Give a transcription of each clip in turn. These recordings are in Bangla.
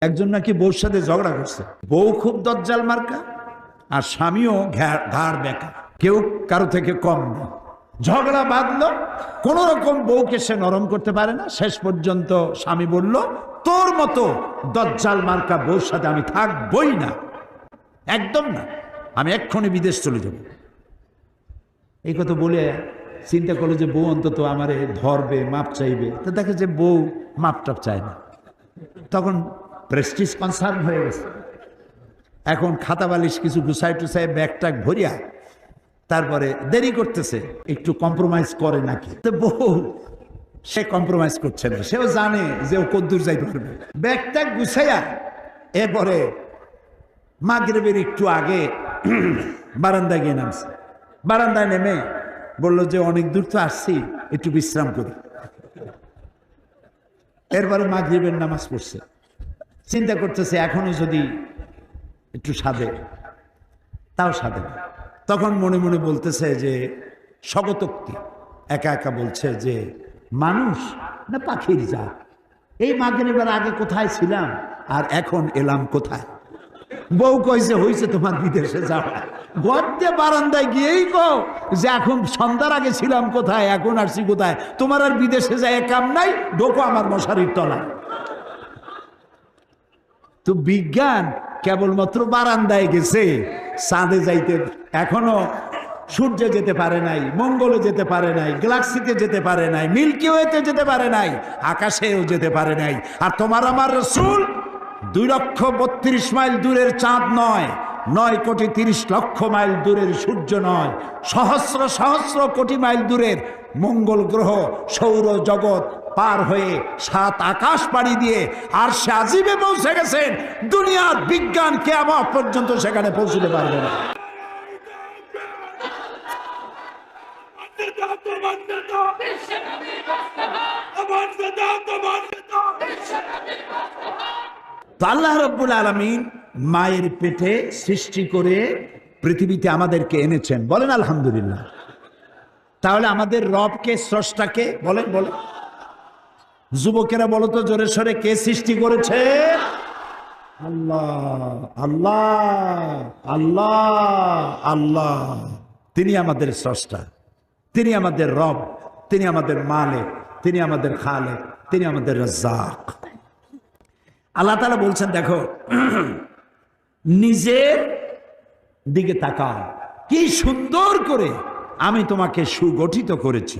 একজন নাকি বউর সাথে ঝগড়া করছে, বউ খুব দজ্জাল মার্কা আর স্বামীও ঘাড় বেঁকা, কেউ কারো থেকে কম নেই। ঝগড়া বাঁধলো, কোন রকম বউকে সে নরম করতে পারে না। শেষ পর্যন্ত স্বামী বলল, তোর মতো দজ্জাল মার্কা বউর সাথে আমি থাকবই না, একদম না, আমি এক্ষুনি বিদেশ চলে যাব। এই কথা বলে চিন্তা করলো যে বউ অন্তত আমারে ধরবে, মাপ চাইবে। তো দেখে যে বউ মাপ টাপ চায় না। তখন প্রেস্টিজ কনসার্ন হয়ে গেছে। এখন খাতা বালিশ কিছু গুছাই টুসাই ব্যাগ ট্যাগ ভরিয়া তারপরে দেরি করতেছে, একটু কম্প্রোমাইজ করে নাকি। তো বউ সে কম্প্রোমাইজ করছে না, সেও জানে যে ও কদ্দুর যাইতে পারবে। ব্যাগ ট্যাগ গুছাইয়া এরপরে মাগরিবের একটু আগে বারান্দায় গিয়ে নামছে। বারান্দায় নেমে বলল যে অনেক দূর তো আসছি, একটু বিশ্রাম করি। এরপরে মাগরিবের নামাজ পড়ছে, চিন্তা করতেছে এখনো যদি একটু সাধে, তাও সাধে না। তখন মনে মনে বলতেছে যে স্বগতোক্তি একা একা বলছে যে মানুষ না পাখির জাত, এই মাগরিবের আগে কোথায় ছিলাম আর এখন এলাম কোথায়। বউ কইছে হইছে তোমার বিদেশে যাওয়া, গদ্যে বারান্দায় গিয়েই কো যে এখন সন্ধ্যার আগে ছিলাম কোথায়, এখন আসছি কোথায়, তোমার আর বিদেশে যায় কাম নাই, ঢোকো আমার মশারির তলায়। তো বিজ্ঞান কেবলমাত্র বারান্দায় গেছে, চাঁদে যাইতে এখনো সূর্যে যেতে পারে নাই, মঙ্গলে যেতে পারে নাই, গ্যালাক্সিতে যেতে পারে নাই, মিল্কি ওয়েতে যেতে পারে নাই, আকাশেও যেতে পারে নাই। আর তোমার আমার রাসূল 2,32,000 মাইল দূরের চাঁদ নয়, 9,30,00,000 মাইল দূরের সূর্য নয়, সহস্র সহস্র কোটি মাইল দূরের মঙ্গল গ্রহ সৌর জগৎ পার হয়ে 7 আকাশ পাড়ি দিয়ে আর সে আজিবে পৌঁছে গেছেন। দুনিয়ার বিজ্ঞান কিয়ামত পর্যন্ত সেখানে পৌঁছতে পারবে না। আল্লাহ রাব্বুল আলামিন মায়ের পেটে সৃষ্টি করে পৃথিবীতে আমাদেরকে এনেছেন, বলেন আলহামদুলিল্লাহ। তাহলে আমাদের রবকে, স্রষ্টাকে বলেন, বলেন যুবকেরা বলো তো জোরে সরে, কে সৃষ্টি করেছে? আল্লাহ, আল্লাহ, আল্লাহ, আল্লাহ। তিনি আমাদের স্রষ্টা, তিনি আমাদের রব, তিনি আমাদের মালিক, তিনি আমাদের খালেক, তিনি আমাদের রাজ্জাক। আল্লাহ তাআলা বলছেন দেখো, নিজের দিকে তাকাও, কি সুন্দর করে আমি তোমাকে সুগঠিত করেছি।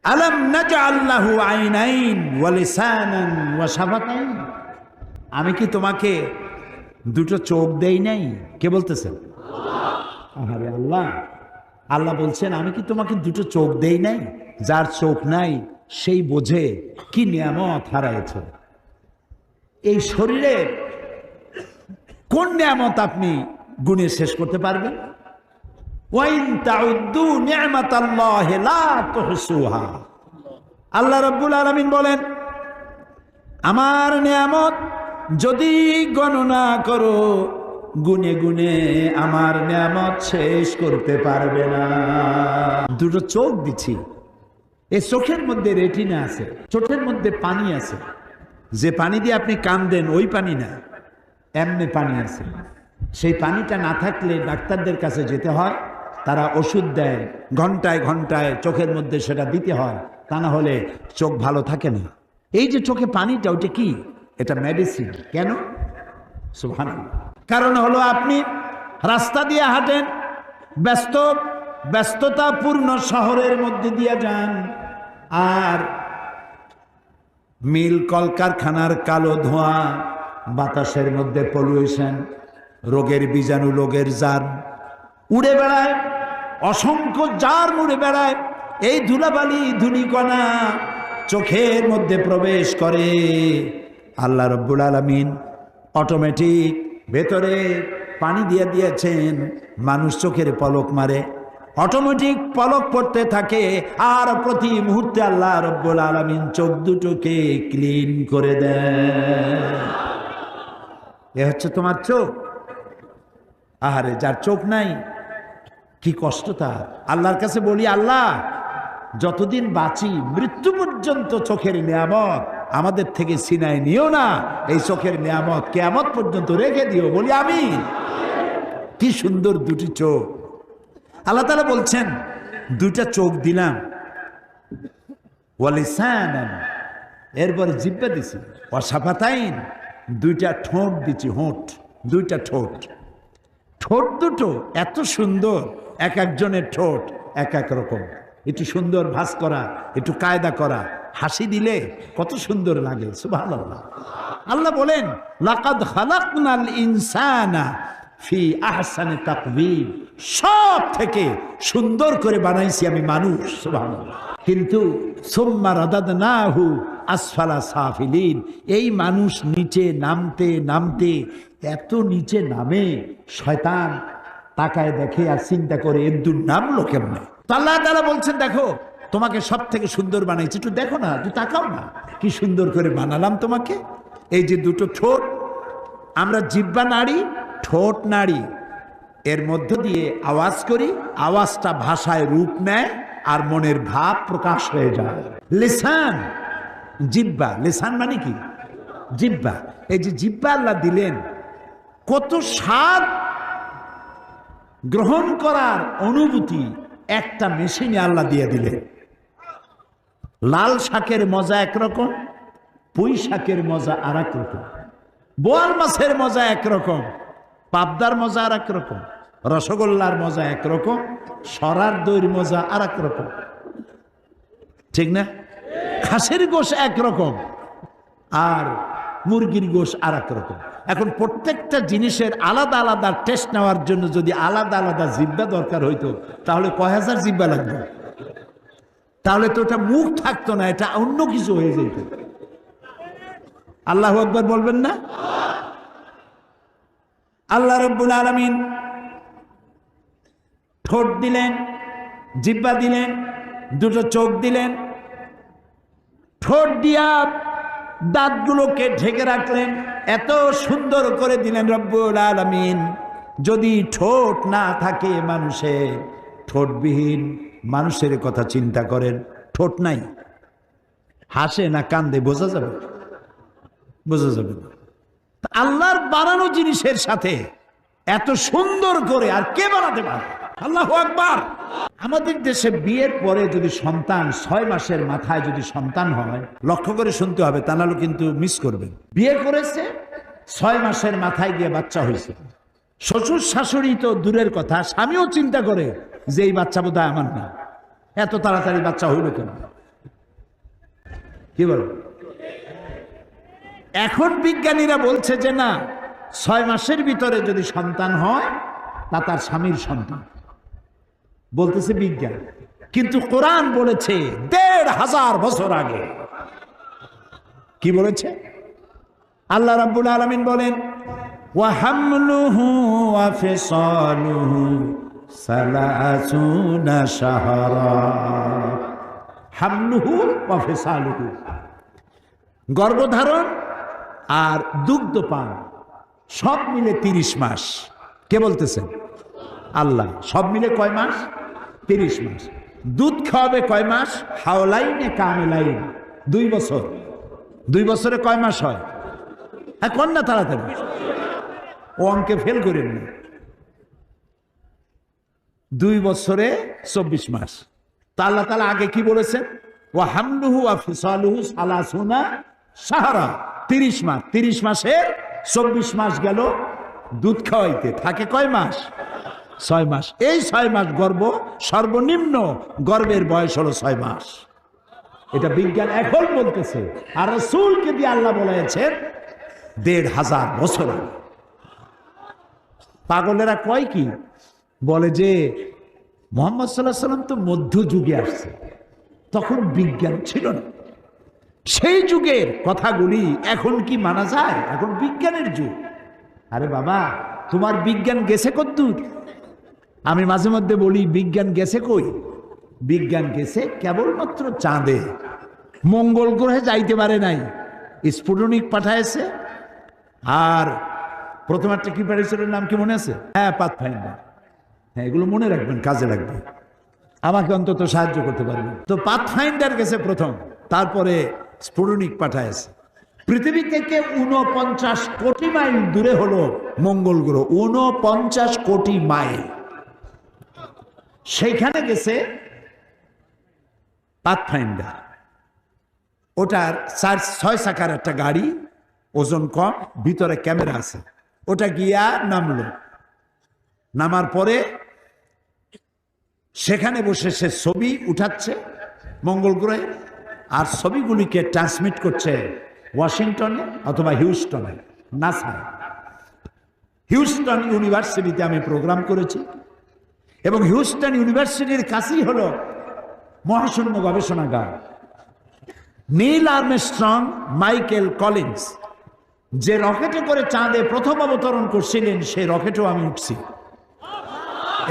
আলাম নাজআল লাহু আইনাইন ওয়া লিসানান ওয়া শাফাতাইন, আমি কি তোমাকে দুটো চোখ দেই নাই? কে বলতেছেন? আরে আল্লাহ। আল্লাহ বলছেন আমি কি তোমাকে দুটো চোখ দেই নাই? যার চোখ নাই সেই বোঝে কি নিয়ামত হারাইছে। এই শরীরে কোন নিয়ামত আপনি গুণে শেষ করতে পারবেন? ওয়াইন তাউদ্দু নি'মাতাল্লাহি লা তুহসুহা। আল্লাহ রাব্বুল আলামিন বলেন, আমার নিয়ামত যদি গণনা করো, গুনে গুনে আমার নিয়ামত শেষ করতে পারবে না। দুটো চোখ দিচ্ছি, এই চোখের মধ্যে রেটিনা আছে, চোখের মধ্যে পানি আছে, যে পানি দিয়ে আপনি কাঁদেন ওই পানি না, এমনি পানি আছে। সেই পানিটা না থাকলে ডাক্তারদের কাছে যেতে হয়, তারা ওষুধ দেয়, ঘন্টায় ঘন্টায় চোখের মধ্যে সেটা দিতে হয়, তা না হলে চোখ ভালো থাকে না। এই যে চোখে পানিটা, ওইটা কি? এটা মেডিসিন। কেন? সুবহানাল্লাহ। কারণ হলো আপনি রাস্তা দিয়ে হাঁটেন, ব্যস্ততাপূর্ণ শহরের মধ্যে দিয়ে যান, আর মিল কলকারখানার কালো ধোঁয়া, বাতাসের মধ্যে পলিউশন, রোগের বীজাণু, রোগের জার উড়ে বেড়ায়, অসংখ্য জার উড়ে বেড়ায়। এই ধুলাবালি ধুলিকণা চোখের মধ্যে প্রবেশ করে। আল্লাহ রাব্বুল আলামিন অটোমেটিক ভেতরে পানি দিয়ে দিয়েছেন, মানুষ চোখের পলক মারে, অটোমেটিক পলক পড়তে থাকে, আর প্রতি মুহূর্তে আল্লাহ রাব্বুল আলামিন চোখ দুটোকে ক্লিন করে দেন। এ হচ্ছে তোমার চোখ। আহারে, যার চোখ নাই কি কষ্ট তার। আল্লাহর কাছে বলি, আল্লাহ যতদিন বাঁচি মৃত্যু পর্যন্ত চোখের নিয়ামত আমাদের থেকে ছিনায় নিও না, এই চোখের নিয়ামত কিয়ামত পর্যন্ত রেখে দিও, বলি আমিন। কি সুন্দর দুটি চোখ। আল্লাহ তাআলা বলছেন দুইটা চোখ দিলাম, ওয়ালিসানান, এরপরে জিহ্বা দিছি, ওয়াশাফাতাইন, দুইটা ঠোঁট দিছি, হোঁট, দুইটা ঠোঁট। ঠোঁট দুটো এত সুন্দর, এক একজনের ঠোঁট এক এক রকম, একটু সুন্দর ভাঁজ করা, একটু কায়দা করা, হাসি দিলে কত সুন্দর লাগে, সুবহানাল্লাহ। আল্লাহ বলেন লাকাদ খালাকনাল ইনসানা ফি আহসানি তাকওয়িম, সব থেকে সুন্দর করে বানাইছি আমি মানুষ, সুবহানাল্লাহ। কিন্তু সুম্মা রাদাদনাহু আসফালা সাফিলিন, এই মানুষ নিচে নামতে নামতে এত নিচে নামে, শয়তান তাকায় দেখে আর চিন্তা করে এর দূর নামলো কেমনে। তো আল্লাহ তাআলা বলছেন দেখো তোমাকে সব থেকে সুন্দর বানাইছি, একটু দেখো না, একটু তাকাও না, কি সুন্দর করে বানালাম তোমাকে। এই যে দুটো ঠোঁট, আমরা জিহ্বা নাড়ি, ঠোঁট নাড়ি, এর মধ্য দিয়ে আওয়াজ করি, আওয়াজটা ভাষায় রূপ নেয় আর মনের ভাব প্রকাশ হয়ে যায়। লিসান, জিহ্বা, লিসান মানে কি? জিহ্বা। এই যে জিহ্বা আল্লাহ দিলেন, কত স্বাদ গ্রহণ করার অনুভূতি একটা মেশিনে আল্লাহ দিয়ে দিলেন। লাল শাকের মজা একরকম, পুঁই শাকের মজা আর এক রকম, বোয়াল মাছের মজা একরকম, পাবদার মজা আর এক রকম, রসগোল্লার মজা একরকম, সরার দইয়ের মজা আর এক রকম, ঠিক না? খাসির গোশ একরকম আর মুরগির গোশ আর এক রকম। এখন প্রত্যেকটা জিনিসের আলাদা আলাদা টেস্ট নেওয়ার জন্য যদি আলাদা আলাদা জিহ্বা দরকার হইতো, তাহলে কয় হাজার জিহ্বা লাগবে? তাহলে তো ওটা মুখ থাকতো না, এটা অন্য কিছু হয়ে যেত। আল্লাহু আকবার বলবেন না? আল্লাহ রাব্বুল আলামিন ঠোঁট দিলেন, জিহ্বা দিলেন, দুটো চোখ দিলেন, ঠোঁট দিয়া দাঁতগুলোকে ঢেকে রাখলেন, এত সুন্দর করে দিলেন রব্বুল আলামিন। যদি ঠোঁট না থাকে মানুষের, ঠোঁটবিহীন মানুষের কথা চিন্তা করেন, ঠোঁট নাই, হাসে না কান্দে বোঝা যাবে? বোঝা যাবে না। আল্লাহর বানানো জিনিসের সাথে এত সুন্দর করে আর কে বানাতে পারে? আল্লাহু আকবার। আমাদের দেশে বিয়ের পরে যদি সন্তান 6 মাসের মাথায় যদি সন্তান হয়, লক্ষ্য করে শুনতে হবে, তা নাহলে কিন্তু মিস করবেন। বিয়ে করেছে 6 মাসের মাথায় গিয়ে বাচ্চা হয়েছে, শ্বশুর শাশুড়ি তো দূরের কথা, স্বামীও চিন্তা করে যে এই বাচ্চা বোধহয় আমার না, এত তাড়াতাড়ি বাচ্চা হইল কেন? কি বল? এখন বিজ্ঞানীরা বলছে যে না, 6 মাসের ভিতরে যদি সন্তান হয় তা তার স্বামীর সন্তান, বলতেছে বিজ্ঞান। কিন্তু কোরআন বলেছে 1500 বছর আগে। কি বলেছে? আল্লাহ রাব্বুল আলামিন বলেন ওয়া হামলুহু ওয়া ফিসালুহু 30 শাহরা। হামলুহু ওয়া ফিসালুহু, গর্ভধারণ আর দুগ্ধপান সব মিলে 30 মাস। কে বলতেছেন? আল্লাহ। সব মিলে কয় মাস? 30 মাস। দুধ খাওয়াবে কয় মাস? হাওলাইনে কামিলাইন, 2 বছর। 2 বছরে কয় মাস হয়? হ্যাঁ, কোন না তাড়াতাড়ি, ও অঙ্কে ফেল করেন না। 2 বছরে 24 মাস। তা আল্লাহ তাআলা আগে কি বলেছেন? ওয়া হামলুহু ওয়া ফিসালুহু 30 শাহরা, 30 মাস। 30 মাসে 24 মাস গেল দুধ খাওয়াইতে, থাকে কয় মাস? 6 মাস। এই 6 মাস গর্ভ, সর্বনিম্ন গর্ভের বয়স হলো 6 মাস। এটা বিজ্ঞান এখন বলতেছে, আর রাসূলকে দিয়ে আল্লাহ বলেছেন 1500 বছর আগে। পাগলেরা কয় কি বলে যে মুহাম্মদ সাল্লাল্লাহু আলাইহি সাল্লাম তো মধ্যযুগে আসছে, তখন বিজ্ঞান ছিল না। সেই যুগের কথাগুলি এখন কি মানা যায়? এখন বিজ্ঞানের যুগ। আরে বাবা, তোমার বিজ্ঞান গেছে কতদূর? আমি মাঝে মধ্যে বলি বিজ্ঞান গেছে কই? বিজ্ঞান গেছে কেবলমাত্র চাঁদে, মঙ্গল গ্রহে যাইতে পারে নাই। স্পুটনিক পাঠাইছে, আর প্রথম একটা কি পাঠিয়েছিল, নাম কি মনে আছে? হ্যাঁ, পাথফাইন্ডার। হ্যাঁ, এগুলো মনে রাখবেন, কাজে লাগবে, আমাকে অন্তত সাহায্য করতে পারবেন। তো পাথফাইন্ডার গেছে প্রথম, তারপরে স্ফুটনিক পাঠাইছে। পৃথিবী থেকে 49 কোটি মাইল দূরে হলো মঙ্গল গ্রহ, 49 কোটি মাইল। সেইখানে গেছে পাথফাইন্ডার। ওটার 6 চাকার একটা গাড়ি, ওজন কম, ভিতরে ক্যামেরা আছে। ওটা গিয়া নামলো, নামার পরে সেখানে বসে সে ছবি উঠাচ্ছে মঙ্গল গ্রহে, আর ছবিগুলিকে ট্রান্সমিট করছে ওয়াশিংটনে অথবা হিউস্টনে, নাসা। হিউস্টন ইউনিভার্সিটিতে আমি প্রোগ্রাম করেছি, এবং হিউস্টন ইউনিভার্সিটির কাছেই হলো মহাশূন্য গবেষণাগার। নীল আর্মস্ট্রং, মাইকেল কলিন্স যে রকেটে করে চাঁদে প্রথম অবতরণ করছিলেন, সেই রকেটেও আমি উঠছি,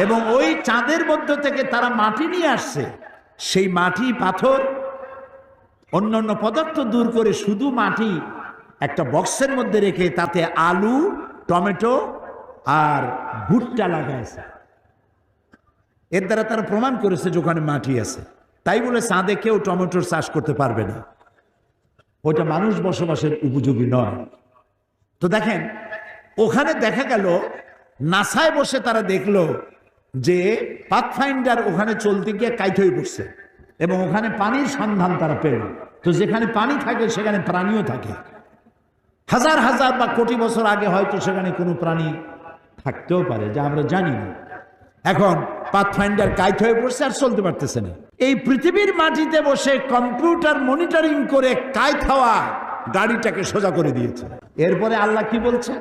এবং ওই চাঁদের মধ্য থেকে তারা মাটি নিয়ে আসছে। সেই মাটি, পাথর, অন্যান্য পদার্থ দূর করে শুধু মাটি একটা বক্সের মধ্যে রেখে তাতে আলু, টমেটো আর ভুট্টা লাগাইছে। এর দ্বারা তারা প্রমাণ করেছে যে ওখানে মাটি আছে। তাই বলে চাঁদে কেউ টমেটোর চাষ করতে পারবে না, ওটা মানুষ বসবাসের উপযোগী নয়। তো দেখেন, ওখানে দেখা গেল নাসায় বসে তারা দেখলো যে পাথফাইন্ডার ওখানে চলতে গিয়ে কাইট হয়ে পড়ছে, এবং ওখানে পানির সন্ধান তারা পেল। তো যেখানে পানি থাকে সেখানে প্রাণীও থাকে। হাজার হাজার বা কোটি বছর আগে হয়তো সেখানে কোনো প্রাণী থাকতেও পারে, যা আমরা জানি না। এখন পাথফাইন্ডার কাইট হয়ে পড়ছে আর চলতে পারতেছে না। এই পৃথিবীর মাটিতে বসে কম্পিউটার মনিটরিং করে কাইট হওয়া গাড়িটাকে সোজা করে দিয়েছে। এরপরে আল্লাহ কি বলছে?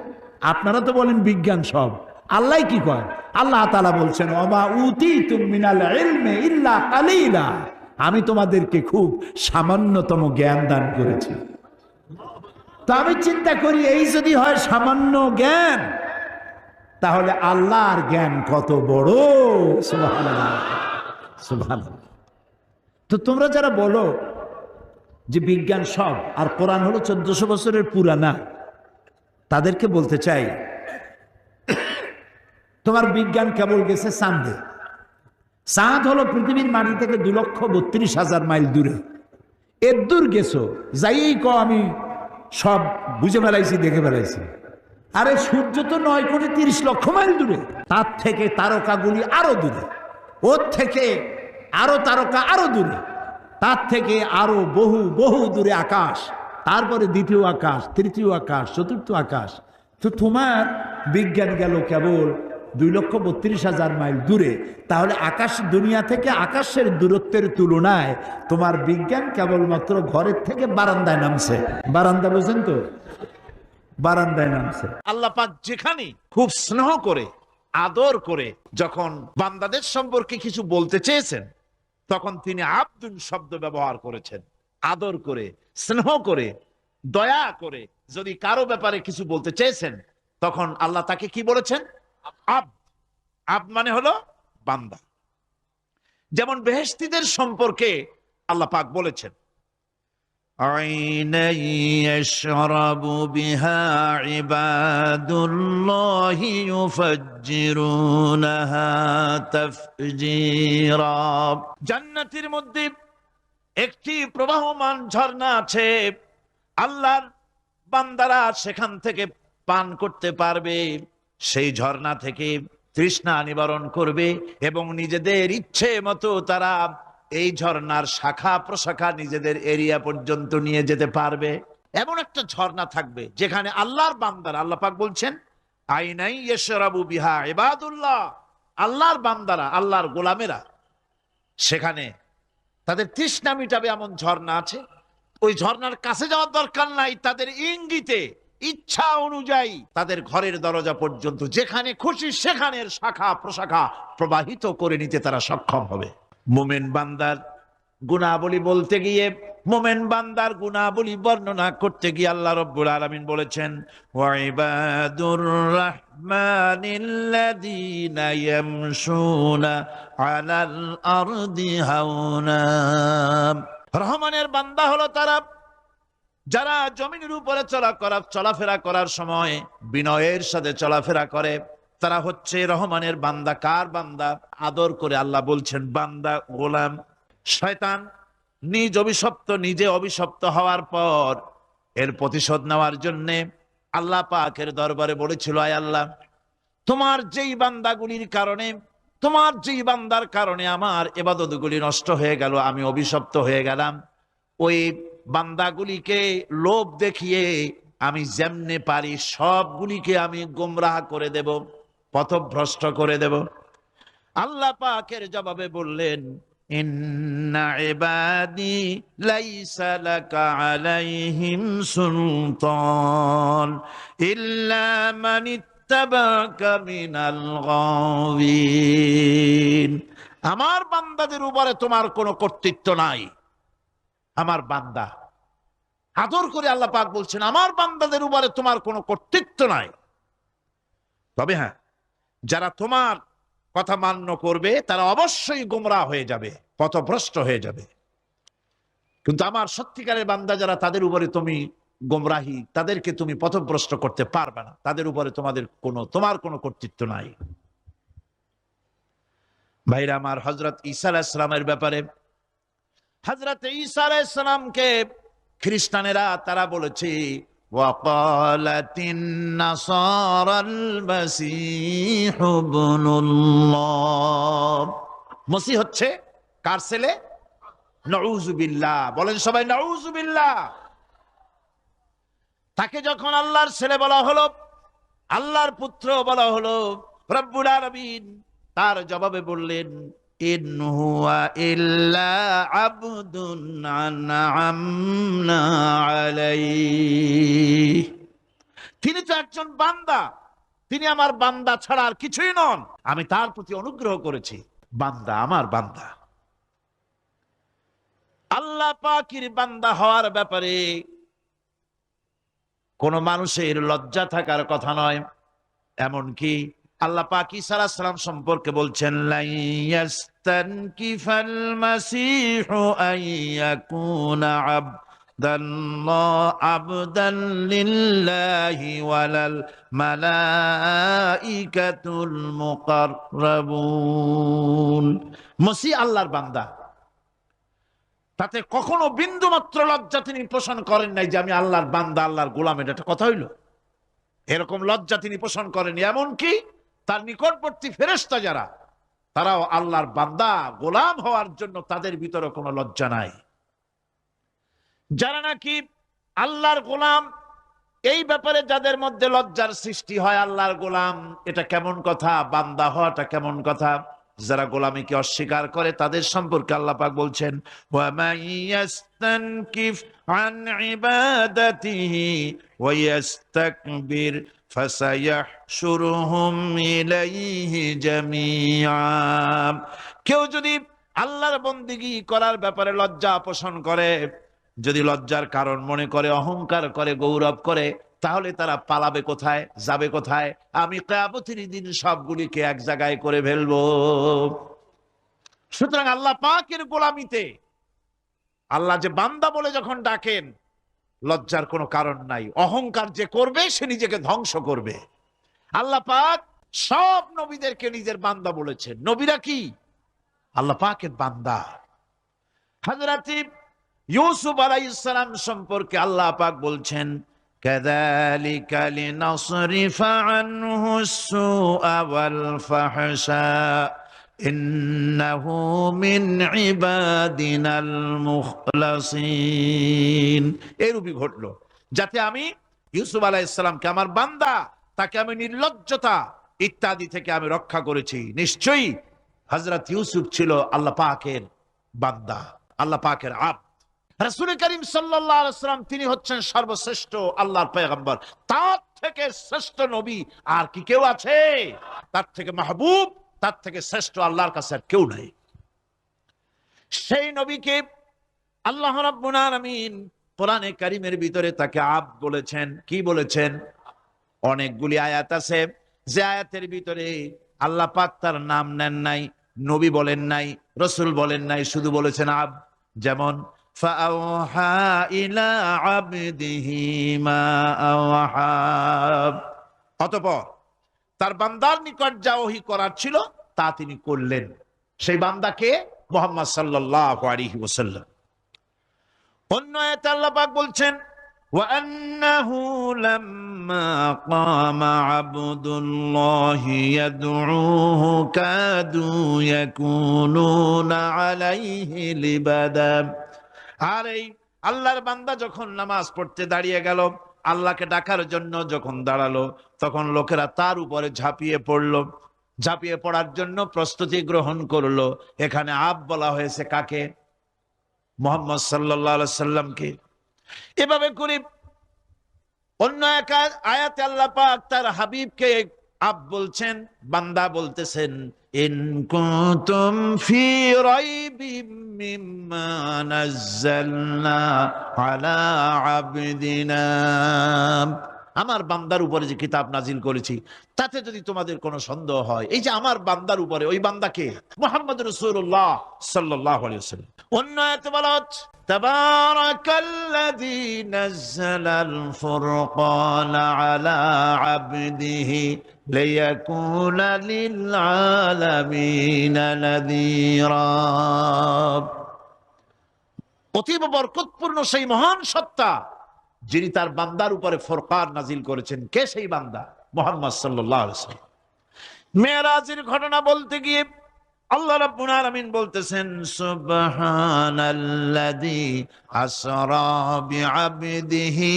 আপনারা তো বলেন বিজ্ঞান সব, আল্লাহ কি কয়? আল্লাহ তাআলা বলছেন, ওমা উতীতুম মিনাল ইলমি ইল্লা কালিলা, আমি তোমাদেরকে খুব সামান্যতম জ্ঞান দান করেছি। তো আমি চিন্তা করি, এই যদি হয় সামান্য জ্ঞান, তাহলে আল্লাহর জ্ঞান কত বড়! সুবহানাল্লাহ, সুবহানাল্লাহ। তো তোমরা যারা বলো যে বিজ্ঞান সব আর কোরআন হলো 1400 বছরের পুরানা, তাদেরকে বলতে চাই, তোমার বিজ্ঞান কেবল গেছে চাঁদে। চাঁদ হলো পৃথিবীর মাটি থেকে 2,32,000 মাইল দূরে। এর দূর গেছো, যাইই আমি সব বুঝে ফেলাইছি, দেখে ফেলাইছি। আরে সূর্য তো 9,30,00,000 মাইল দূরে, তার থেকে তারকাগুলি আরো দূরে, ওর থেকে আরো তারকা আরো দূরে, তার থেকে আরো বহু বহু দূরে আকাশ, তারপরে দ্বিতীয় আকাশ, তৃতীয় আকাশ, চতুর্থ আকাশ। তো তোমার বিজ্ঞান গেল কেবল 2,32,000 মাইল দূরে। তাহলে আকাশ, দুনিয়া থেকে আকাশের দূরত্বের তুলনায় তোমার বিজ্ঞান কেবলমাত্র ঘরের থেকে বারান্দায় নামছে। বারান্দা বুঝেন তো? বারান্দায় নামছে। আল্লাহ পাক যেখানে খুব স্নেহ করে, আদর করে যখন বান্দাদের সম্পর্কে কিছু বলতে চেয়েছেন, তখন তিনি আব্দুন শব্দ ব্যবহার করেছেন। আদর করে, স্নেহ করে, দয়া করে যদি কারো ব্যাপারে কিছু বলতে চেয়েছেন, তখন আল্লাহ তাকে কি বলেছেন? আব্দ। আব্দ মানে হলো বান্দা। যেমন বেহেশতীদের সম্পর্কে আল্লাহ পাক বলেছেন, عينا يشرب بها عباد الله يفجرونها تفجيرا। জান্নাতের মধ্যে একটি প্রবাহমান ঝর্ণা আছে, আল্লাহর বান্দারা সেখান থেকে পান করতে পারবে। সেই ঝর্ণা থেকে তৃষ্ণা নিবারণ করবে, এবং নিজেদের ইচ্ছে মতো তারা এই ঝর্ণার শাখা প্রশাখা নিজেদের এরিয়া পর্যন্ত নিয়ে যেতে পারবে। এমন একটা ঝর্ণা থাকবে যেখানে আল্লাহর বান্দারা, আল্লাহ পাক বলছেন, আইনাই ইয়াশরাবু বিহা ইবাদুল্লাহ, আল্লাহর বান্দারা, আল্লাহর গোলামেরা, সেখানে তাদের তৃষ্ণা মিটাবে এমন ঝর্ণা আছে। ওই ঝর্ণার কাছে যাওয়ার দরকার নাই, তাদের ইঙ্গিতে, ইচ্ছা অনুযায়ী তাদের ঘরের দরজা পর্যন্ত যেখানে খুশি সেখানের শাখা প্রশাখা প্রবাহিত করে নিতে তারা সক্ষম হবে। মোমেন বান্দার গুণাবলী বলতে গিয়ে, মোমেন বান্দার গুণাবলী বর্ণনা করতে গিয়ে আল্লাহ রাব্বুল আলামিন বলেছেন, ওয়াইবাদুর রাহমানিল্লাযীনা ইয়ামশুনা আলাল আরদি হাওনা। রহমানের বান্দা হলো তারা যারা জমিনের উপরে চলাফেরা করার সময় বিনয়ের সাথে চলাফেরা করে, তারা হচ্ছে রহমানের বান্দা। কার বান্দা? আদর করে আল্লাহ বলছেন বান্দা, গোলাম। শয়তান নিজে অভিশপ্ত হওয়ার পর এর প্রতিশোধ নেওয়ার জন্য আল্লাহ পাকের দরবারে বলেছিল, আয় আল্লাহ, তোমার যেই বান্দাগুলির কারণে, তোমার যেই বান্দার কারণে আমার ইবাদতগুলি নষ্ট হয়ে গেল, আমি অভিশপ্ত হয়ে গেলাম, ওই বান্দাগুলিকে লোভ দেখিয়ে আমি যেমনে পারি সবগুলিকে আমি গোমরাহ করে দেব, পথভ্রষ্ট করে দেব। আল্লাহ পাকের জবাবে বললেন, ইন্না ইবাদি লাইসা লাকা আলাইহিম সুলতান ইল্লা মান ইত্তাবাকা মিনাল গাওয়িন। আমার বান্দাদের উপরে তোমার কোনো কর্তৃত্ব নাই। আমার বান্দা, আদর করে আল্লাহ পাক বলছেন, আমার বান্দাদের উপরে তোমার কোনো কর্তৃত্ব নাই। তবে হ্যাঁ, যারা তোমার কথা মান্য করবে তারা অবশ্যই গোমরাহ হয়ে যাবে, পথভ্রষ্ট হয়ে যাবে। কিন্তু আমার সত্যিকারের বান্দা যারা, তাদের উপরে তুমি গোমরাহি, তাদেরকে তুমি পথভ্রষ্ট করতে পারবে না, তাদের উপরে তোমার কোনো কর্তৃত্ব নাই। ভাইরা আমার, হযরত ঈসা আলাইহিস সালামের ব্যাপারে, হযরত ঈসা আলাইহিস সালামকে খ্রিস্টানেরা তারা বলেছে, ওয়াকালাতিন নাসারাল মাসীহ ইবনুল্লাহ। মসিহ হচ্ছে কার ছেলে? নাউযুবিল্লাহ, বলেন সবাই নাউযুবিল্লাহ। তাকে যখন আল্লাহর ছেলে বলা হলো, আল্লাহর পুত্র বলা হলো, রব্বুল আলামিন তার জবাবে বললেন, ইন হুয়া ইল্লা আবদুন আনআমনা আলাইহি। তিনি তো একজন বান্দা, তিনি আমার বান্দা ছাড়া আর কিছুই নন, আমি তার প্রতি অনুগ্রহ করেছি। বান্দা, আমার বান্দা। আল্লাহ পাকের বান্দা হওয়ার ব্যাপারে কোন মানুষের লজ্জা থাকার কথা নয়। এমনকি আল্লাহ পাক ঈসা আলাইহিস সালাম সম্পর্কে বলছেন, লা ইয়াস্তানকিফাল মাসীহু আইয়াকুনা আবদান লিল্লাহি ওয়ালাল মালাইকাতুল মুকাররাবুন। মসিহ আল্লাহর বান্দা, তাতে কখনো বিন্দু মাত্র লজ্জা তিনি পোষণ করেন নাই যে আমি আল্লাহর বান্দা, আল্লাহর গোলাম। এটা একটা কথা হইল? এরকম লজ্জা তিনি পোষণ করেন। এমনকি তার নিকটবর্তী ফেরেশতা যারা, তারাও আল্লাহর বান্দা, গোলাম হওয়ার জন্য তাদের ভিতরে কোনো লজ্জা নাই। যারা নাকি আল্লাহর গোলাম, এই ব্যাপারে যাদের মধ্যে লজ্জার সৃষ্টি হয়, আল্লাহর গোলাম এটা কেমন কথা, বান্দা হওয়াটা কেমন কথা। যারা গোলামীকে অস্বীকার করে তাদের সম্পর্কে আল্লাহ পাক বলছেন, ওয়া মাইয়াস্তানকিফ আন ইবাদাতিহি ওয়া ইস্তাকবির ফাসায়াহশুরুহুম ইলাইহি জামিআ। কেউ যদি আল্লাহর বন্দেগী করার ব্যাপারে লজ্জা পোষণ করে, যদি লজ্জার কারণ মনে করে, অহংকার করে, গৌরব করে, তাহলে তারা পালাবে কোথায়, যাবে কোথায়? আমি কিয়ামতের দিন সবগুলিকে এক জায়গায় করে ফেলবো। সুতরাং আল্লাহ পাকের গোলামিতে আল্লাহ যে বান্দা বলে যখন ডাকেন, লজ্জার কোনো কারণ নাই। অহংকার যে করবে সে নিজেকে ধ্বংস করবে। আল্লাহ পাক সব নবীদেরকে নিজের বান্দা বলেছেন। নবীরা কি? আল্লাহ পাকের বান্দা। হযরত ইউসুফ আলাইহিস সালাম সম্পর্কে আল্লাহ পাক বলছেন, কাযালিকা লিনাসরিফা আনহু আস-সুআ ওয়াল ফাহশা ইন্নাহু মিন ইবাদিনাল মুখলাসিন। এরূপই ঘটলো যাতে আমি ইউসুফ আলাইহিস সালামকে, আমার বান্দা, তাকে আমি নির্লজ্জতা ইত্যাদি থেকে আমি রক্ষা করেছি। নিশ্চয়ই হযরত ইউসুফ ছিল আল্লাহ পাকের বান্দা, আল্লাহ পাকের আব্দ। রাসূল করিম সাল্লাল্লাহু আলাইহি ওয়াসাল্লাম তিনি হচ্ছেন সর্বশ্রেষ্ঠ আল্লাহর পয়গম্বর। তার থেকে শ্রেষ্ঠ নবী আর কি কেউ আছে? তার থেকে মাহবুব, তার থেকে শ্রেষ্ঠ আল্লাহর কাছে আর কেউ নাই। সেই নবীকে আল্লাহ রাব্বুল আলামিন কোরআনে কারীমের ভিতরে তাকে আব্দ বলেছেন। কি বলেছেন? অনেকগুলি আয়াত আছে যে আয়াতের ভিতরে আল্লাহ পাক তার নাম নেন নাই, নবী বলেন নাই, রাসূল বলেন নাই, শুধু বলেছেন আব্দ। যেমন فأوحى إلى عبده ما أوحى। অতঃপর তার বান্দার নিকট যা ওহী করার ছিল তা তিনি করলেন। সেই বান্দাকে মুহাম্মদ সাল্লাল্লাহু আলাইহি ওয়াসাল্লাম। অন্য আয়াতে আল্লাহ পাক বলছেন وأنه لما قام عبد الله يدعوه كادوا يكونون عليه لبدا। আর এই আল্লাহর বান্দা যখন নামাজ পড়তে দাঁড়িয়ে গেল, আল্লাহকে ডাকার জন্য যখন দাঁড়ালো, তখন লোকেরা তার উপরে ঝাঁপিয়ে পড়লো, ঝাঁপিয়ে পড়ার জন্য প্রস্তুতি গ্রহণ করলো। এখানে আব বলা হয়েছে কাকে? মুহাম্মদ সাল্লাল্লাহু আলাইহি সাল্লামকে। এভাবে করে অন্য এক আয়াতে আল্লাহ পাক তার হাবিবকে আব বলছেন, বান্দা বলতেছেন ইন কুনতুম ফি রাইবিম মিম্মা নাযালনা আলা আবদিনা, আমার বান্দার উপরে যে কিতাব নাজিল করেছি তাতে যদি তোমাদের কোনো সন্দেহ হয়, এই যে আমার বান্দার উপরে, ওই বান্দাকে মুহাম্মদ রাসূলুল্লাহ সাল্লাল্লাহু আলাইহি ওয়াসাল্লাম। অন্য আয়াতে বলা হচ্ছে তাবারাকাল্লাযী নাযালাল ফুরকানা আলা আবদিহি লিয়াকুনা লিল আলামিনা নাযীরা। অতীব বরকতপূর্ণ সেই মহান সত্তা যিনি তার বান্দার উপরে ফুরকান নাজিল করেছেন। কে সেই বান্দা? মুহাম্মদ সাল্লাল্লাহু আলাইহি ওয়াসাল্লাম। মেরাজের ঘটনা বলতে গিয়ে আল্লাহ রাব্বুল আলামিন বলতেছেন সুবহানাল্লাযী আসরা বিআবদিহি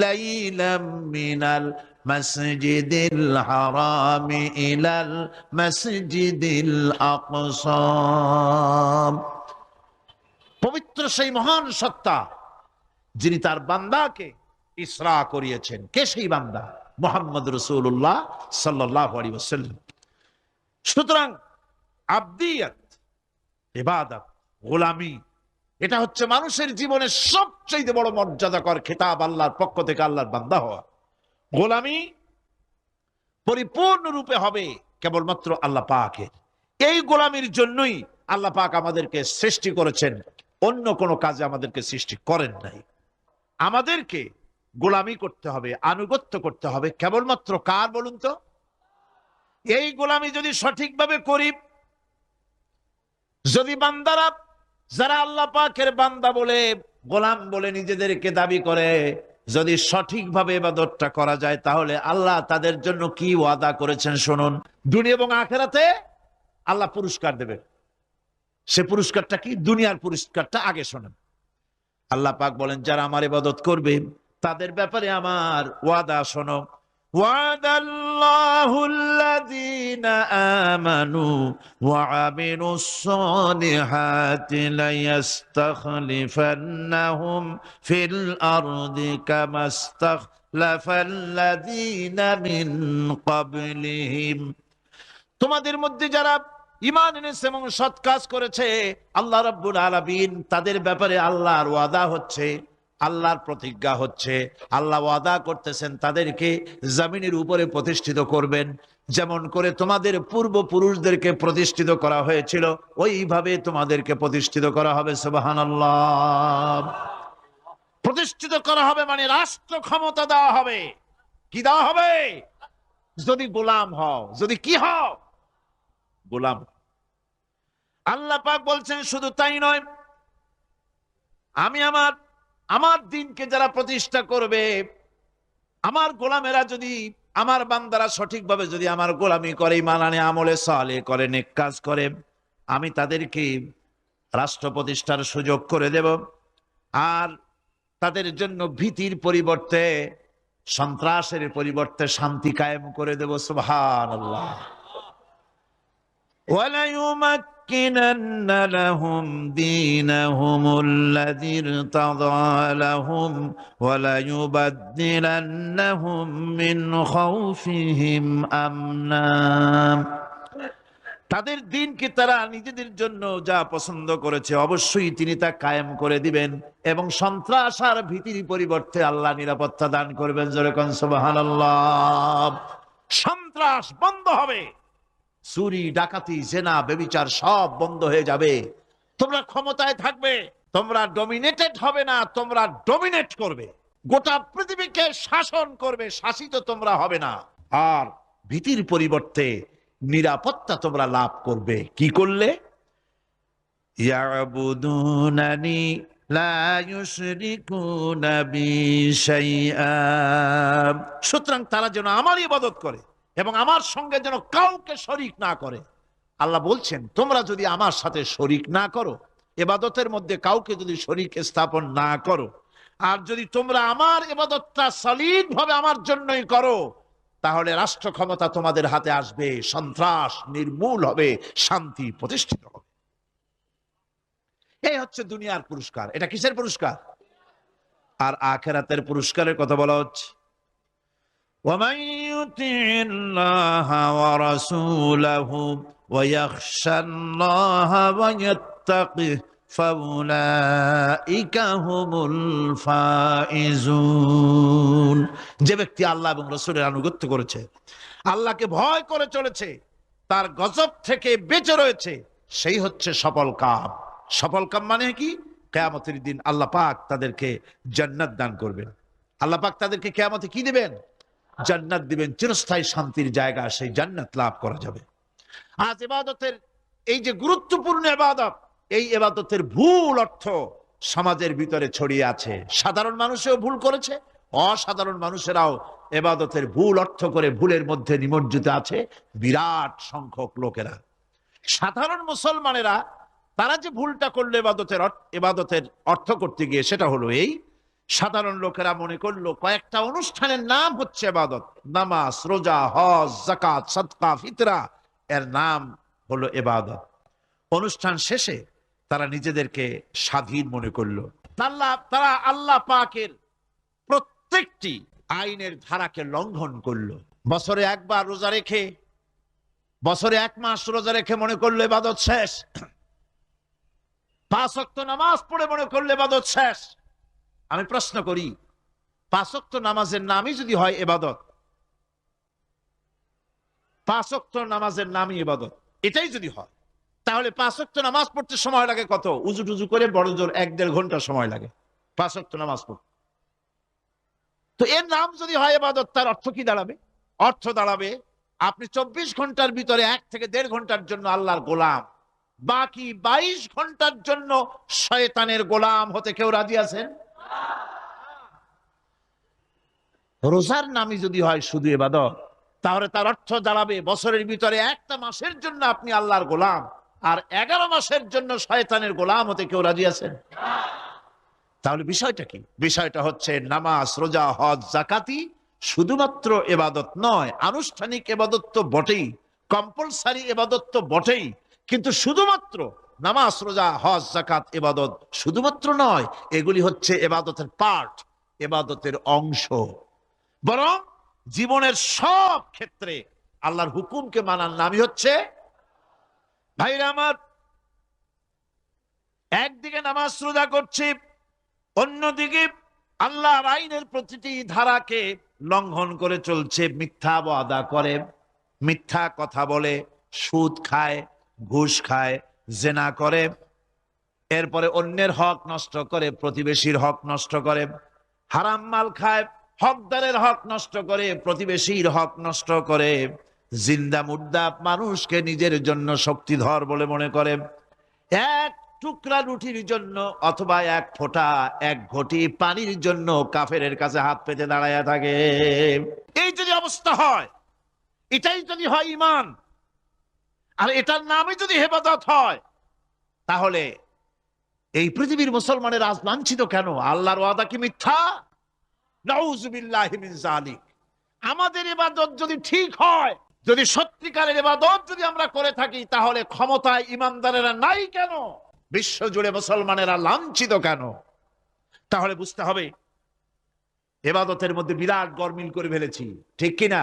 লাইলাম মিনাল মাসজিদিল হারামি ইলাল মাসজিদিল আকসা। পবিত্র সেই মহান সত্তা যিনি তার বান্দাকে ইসরা করিয়েছেন। কে সেই বান্দা? মুহাম্মদ রাসূলুল্লাহ সাল্লাল্লাহু আলাইহি ওয়াসাল্লাম। সুতরাং আবদিয়াত, ইবাদত, গোলামি, এটা হচ্ছে মানুষের জীবনের সবচেয়ে বড় মর্যাদাকর খেতাব আল্লাহর পক্ষ থেকে, আল্লাহর বান্দা হওয়া। গোলামি পরিপূর্ণরূপে হবে কেবলমাত্র আল্লাহ পাকের। এই গোলামির জন্যই আল্লাহ পাক আমাদেরকে সৃষ্টি করেছেন, অন্য কোনো কাজে আমাদেরকে সৃষ্টি করেন নাই। আমাদেরকে গোলামি করতে হবে, আনুগত্য করতে হবে কেবলমাত্র কার বলুন তো? এই গোলামি যদি সঠিকভাবে করি, যদি বান্দারা যারা আল্লাহ পাকের বান্দা বলে, গোলাম বলে নিজেদেরকে দাবি করে, যদি সঠিকভাবে ইবাদতটা করা যায়, তাহলে আল্লাহ তাদের জন্য কি ওয়াদা করেছেন শুনুন। দুনিয়া এবং আখিরাতে আল্লাহ পুরস্কার দেবেন। সে পুরস্কারটা কি? দুনিয়ার পুরস্কারটা আগে শোনেন। আল্লাহ পাক বলেন যারা আমার ইবাদত করবে তাদের ব্যাপারে আমার ওয়াদা শোনো। ওয়াদাল্লাহুল্লাযীনা আমানু ওয়া আমিলুস সালিহাতি লায়াস্তাখলিফান্নাহুম ফিল আরদি কামাস্তাখলাফাল্লাযীনা মিন ক্বাবলিহিম। তোমাদের মধ্যে যারা ঈমান এনেছে এবং সৎ কাজ করেছে, আল্লাহ রাব্বুল আলামিন তাদের ব্যাপারে আল্লাহর ওয়াদা হচ্ছে, আল্লাহর প্রতিজ্ঞা হচ্ছে, আল্লাহ ওয়াদা করতেছেন তাদেরকে জমিনের উপরে প্রতিষ্ঠিত করবেন। যেমন করে তোমাদের পূর্বপুরুষদেরকে প্রতিষ্ঠিত করা হয়েছিল, ওইভাবে তোমাদেরকে প্রতিষ্ঠিত করা হবে। সুবহানাল্লাহ। প্রতিষ্ঠিত করা হবে মানে রাষ্ট্র ক্ষমতা দেওয়া হবে। কি দেওয়া হবে? যদি গোলাম হও। যদি কি হও? গোলাম। আল্লাহ পাক বলছেন শুধু তাই নয়, আমি আমার দিনকে যারা প্রতিষ্ঠা করবে, আমার গোলামেরা যদি, আমার বান্দারা সঠিকভাবে যদি আমার গোলামি করে, ঈমান আনে, আমলে সালেহ করে, নেক কাজ করে, আমি তাদেরকে রাষ্ট্র প্রতিষ্ঠার সুযোগ করে দেব। আর তাদের জন্য ভীতির পরিবর্তে, সন্ত্রাসের পরিবর্তে শান্তি কায়েম করে দেব। সুবহানাল্লাহ। وَلَيُمَكِّنَنَّ لَهُمْ دِينَهُمُ الَّذِي ارْتَضَىٰ لَهُمْ وَلَيُبَدِّلَنَّهُمْ مِنْ خَوْفِهِمْ أَمْنًا। তাদের দিনকে তারা নিজেদের জন্য যা পছন্দ করেছে অবশ্যই তিনি তা কায়েম করে দিবেন, এবং সন্ত্রাস আর ভীতির পরিবর্তে আল্লাহ নিরাপত্তা দান করবেন। জোরে কোন সুবহানাল্লাহ। সন্ত্রাস বন্ধ হবে, চুরি, ডাকাতি, জেনা, ব্যভিচার সব বন্ধ হয়ে যাবে। তোমরা ক্ষমতায় থাকবে, তোমরা ডমিনেটেড হবে না, তোমরা ডমিনেট করবে। গোটা পৃথিবীকে শাসন করবে, শাসিত তোমরা হবে না। আর ভীতির পরিবর্তে নিরাপত্তা তোমরা লাভ করবে। কি করলে? ইয়াবুদুনানি لا يشركون بي شيئا। সুতরাং তারা যেন আমার ইবাদত করে এবং আমার সঙ্গে যেন কাউকে শরিক না করে। আল্লাহ বলছেন তোমরা যদি আমার সাথে শরিক না করো, ইবাদতের মধ্যে কাউকে যদি শরিক স্থাপন না করো, আর যদি তোমরা আমার ইবাদতটা সলিড ভাবে আমার জন্যই করো, তাহলে রাষ্ট্র ক্ষমতা তোমাদের হাতে আসবে, সন্ত্রাস নির্মূল হবে, শান্তি প্রতিষ্ঠিত হবে। এই হচ্ছে দুনিয়ার পুরস্কার। এটা কিসের পুরস্কার? আর আখিরাতের পুরস্কারের কথা বলা হচ্ছে। ومن يطع الله ورسوله ويخشى الله ويتقه فأولئك هم الفائزون। যে ব্যক্তি আল্লাহ এবং রাসূলের আনুগত্য করেছে, আল্লাহকে ভয় করে চলেছে, তার গজব থেকে বেঁচে রয়েছে, সেই হচ্ছে সফল কাম। সফল কাম মানে কি? কিয়ামতের দিন আল্লাহ পাক তাদেরকে জান্নাত দান করবেন। আল্লাহ পাক তাদেরকে কিয়ামতে কি দিবেন? জান্নাত দিবেন, চিরস্থায়ী শান্তির জায়গা, সেই জান্নাত লাভ করা যাবে। আজ ইবাদতের এই যে গুরুত্বপূর্ণ ইবাদত, এই ইবাদতের ভুল অর্থ সমাজের ভিতরে ছড়িয়ে আছে। সাধারণ মানুষেও ভুল করেছে, অসাধারণ মানুষেরাও ইবাদতের ভুল অর্থ করে ভুলের মধ্যে নিমজ্জিত আছে বিরাট সংখ্যক লোকেরা। সাধারণ মুসলমানেরা তারা যে ভুলটা করলো ইবাদতের অর্থ করতে গিয়ে, সেটা হলো এই, সাধারণ লোকেরা মনে করলো কয়েকটা অনুষ্ঠানের নাম হচ্ছে ইবাদত, নামাজ, রোজা, হজ, যাকাত, সাদকা, ফিতরা, এর নাম হলো ইবাদত। অনুষ্ঠান শেষে তারা নিজেদেরকে স্বাধীন মনে করলো। তারা আল্লাহ পাকের প্রত্যেকটি আইনের ধারাকে লঙ্ঘন করলো। বছরে একবার রোজা রেখে, বছরে 1 মাস রোজা রেখে মনে করলো ইবাদত শেষ। 5 ওয়াক্ত নামাজ পড়ে মনে করলে ইবাদত শেষ। আমি প্রশ্ন করি, 5 ওয়াক্ত নামাজের নামই যদি হয় ইবাদত, 5 ওয়াক্ত নামাজের নামই ইবাদত, এটাই যদি হয়, তাহলে 5 ওয়াক্ত নামাজ পড়তে সময় লাগে কত? উজু টুজু করে বড় জোর 1-1.5 ঘন্টা সময় লাগে 5 ওয়াক্ত নামাজ পড়তে। তো এর নাম যদি হয় ইবাদত, তার অর্থ কি দাঁড়াবে? অর্থ দাঁড়াবে আপনি 24 ঘন্টার ভিতরে 1 থেকে 1.5 ঘন্টার জন্য আল্লাহর গোলাম, বাকি 22 ঘন্টার জন্য শয়তানের গোলাম হতে কেউ রাজি আছেন? রোজার নামই যদি হয় শুধু ইবাদত, তাহলে তার অর্থ দাঁড়াবে বছরের ভিতরে 1টা মাসের জন্য আপনি আল্লাহর গোলাম, আর 11 মাসের জন্য শয়তানের গোলাম হতে কেউ রাজি আছেন? তাহলে বিষয়টা কি? বিষয়টা হচ্ছে নামাজ, রোজা, হজ, যাকাতি শুধুমাত্র ইবাদত নয়, আনুষ্ঠানিক ইবাদত তো বটেই, কম্পালসারি ইবাদত তো বটেই, কিন্তু শুধুমাত্র নামাজ, রোজা, হজ, যাকাত ইবাদত শুধুমাত্র নয়, এগুলি হচ্ছে ইবাদতের পার্ট, ইবাদতের অংশ। বরং জীবনের সব ক্ষেত্রে আল্লাহর হুকুমকে মানার নামই হচ্ছে। ভাইরা আমার, একদিকে নামাজ রোজা করছি, অন্যদিকে আল্লাহর আইনের প্রতিটি ধারাকে লঙ্ঘন করে চলছে, মিথ্যা ওয়াদা করে, মিথ্যা কথা বলে, সুদ খায়, ঘুষ খায়, জেনা করে, এরপরে অন্যের হক নষ্ট করে, প্রতিবেশীর হক নষ্ট করে, হারাম মাল খায়, হকদারের হক নষ্ট করে, প্রতিবেশীর হক নষ্ট করে, জিন্দা মুর্দা মানুষকে নিজের জন্য শক্তিধর বলে মনে করে, এক টুকরা রুটির জন্য অথবা 1 ফোঁটা 1 ঘটি পানির জন্য কাফেরের কাছে হাত পেতে দাঁড়ায় থাকে। এই যদি অবস্থা হয়, এটাই যদি হয় ঈমান, আর এটার নামে যদি ইবাদত হয়, তাহলে এই পৃথিবীর মুসলমানের আজ লাঞ্ছিত কেন? আল্লাহর ওয়াদা কি মিথ্যা? নাউযুবিল্লাহি মিন যালিক। আমাদের ইবাদত যদি ঠিক হয়, যদি সত্যিকারের ইবাদত যদি আমরা করে থাকি, তাহলে ক্ষমতায় ইমানদারেরা নাই কেন? বিশ্ব জুড়ে মুসলমানেরা লাঞ্ছিত কেন? তাহলে বুঝতে হবে ইবাদতের মধ্যে বিরাট গরমিল করে ফেলেছি, ঠিক কিনা?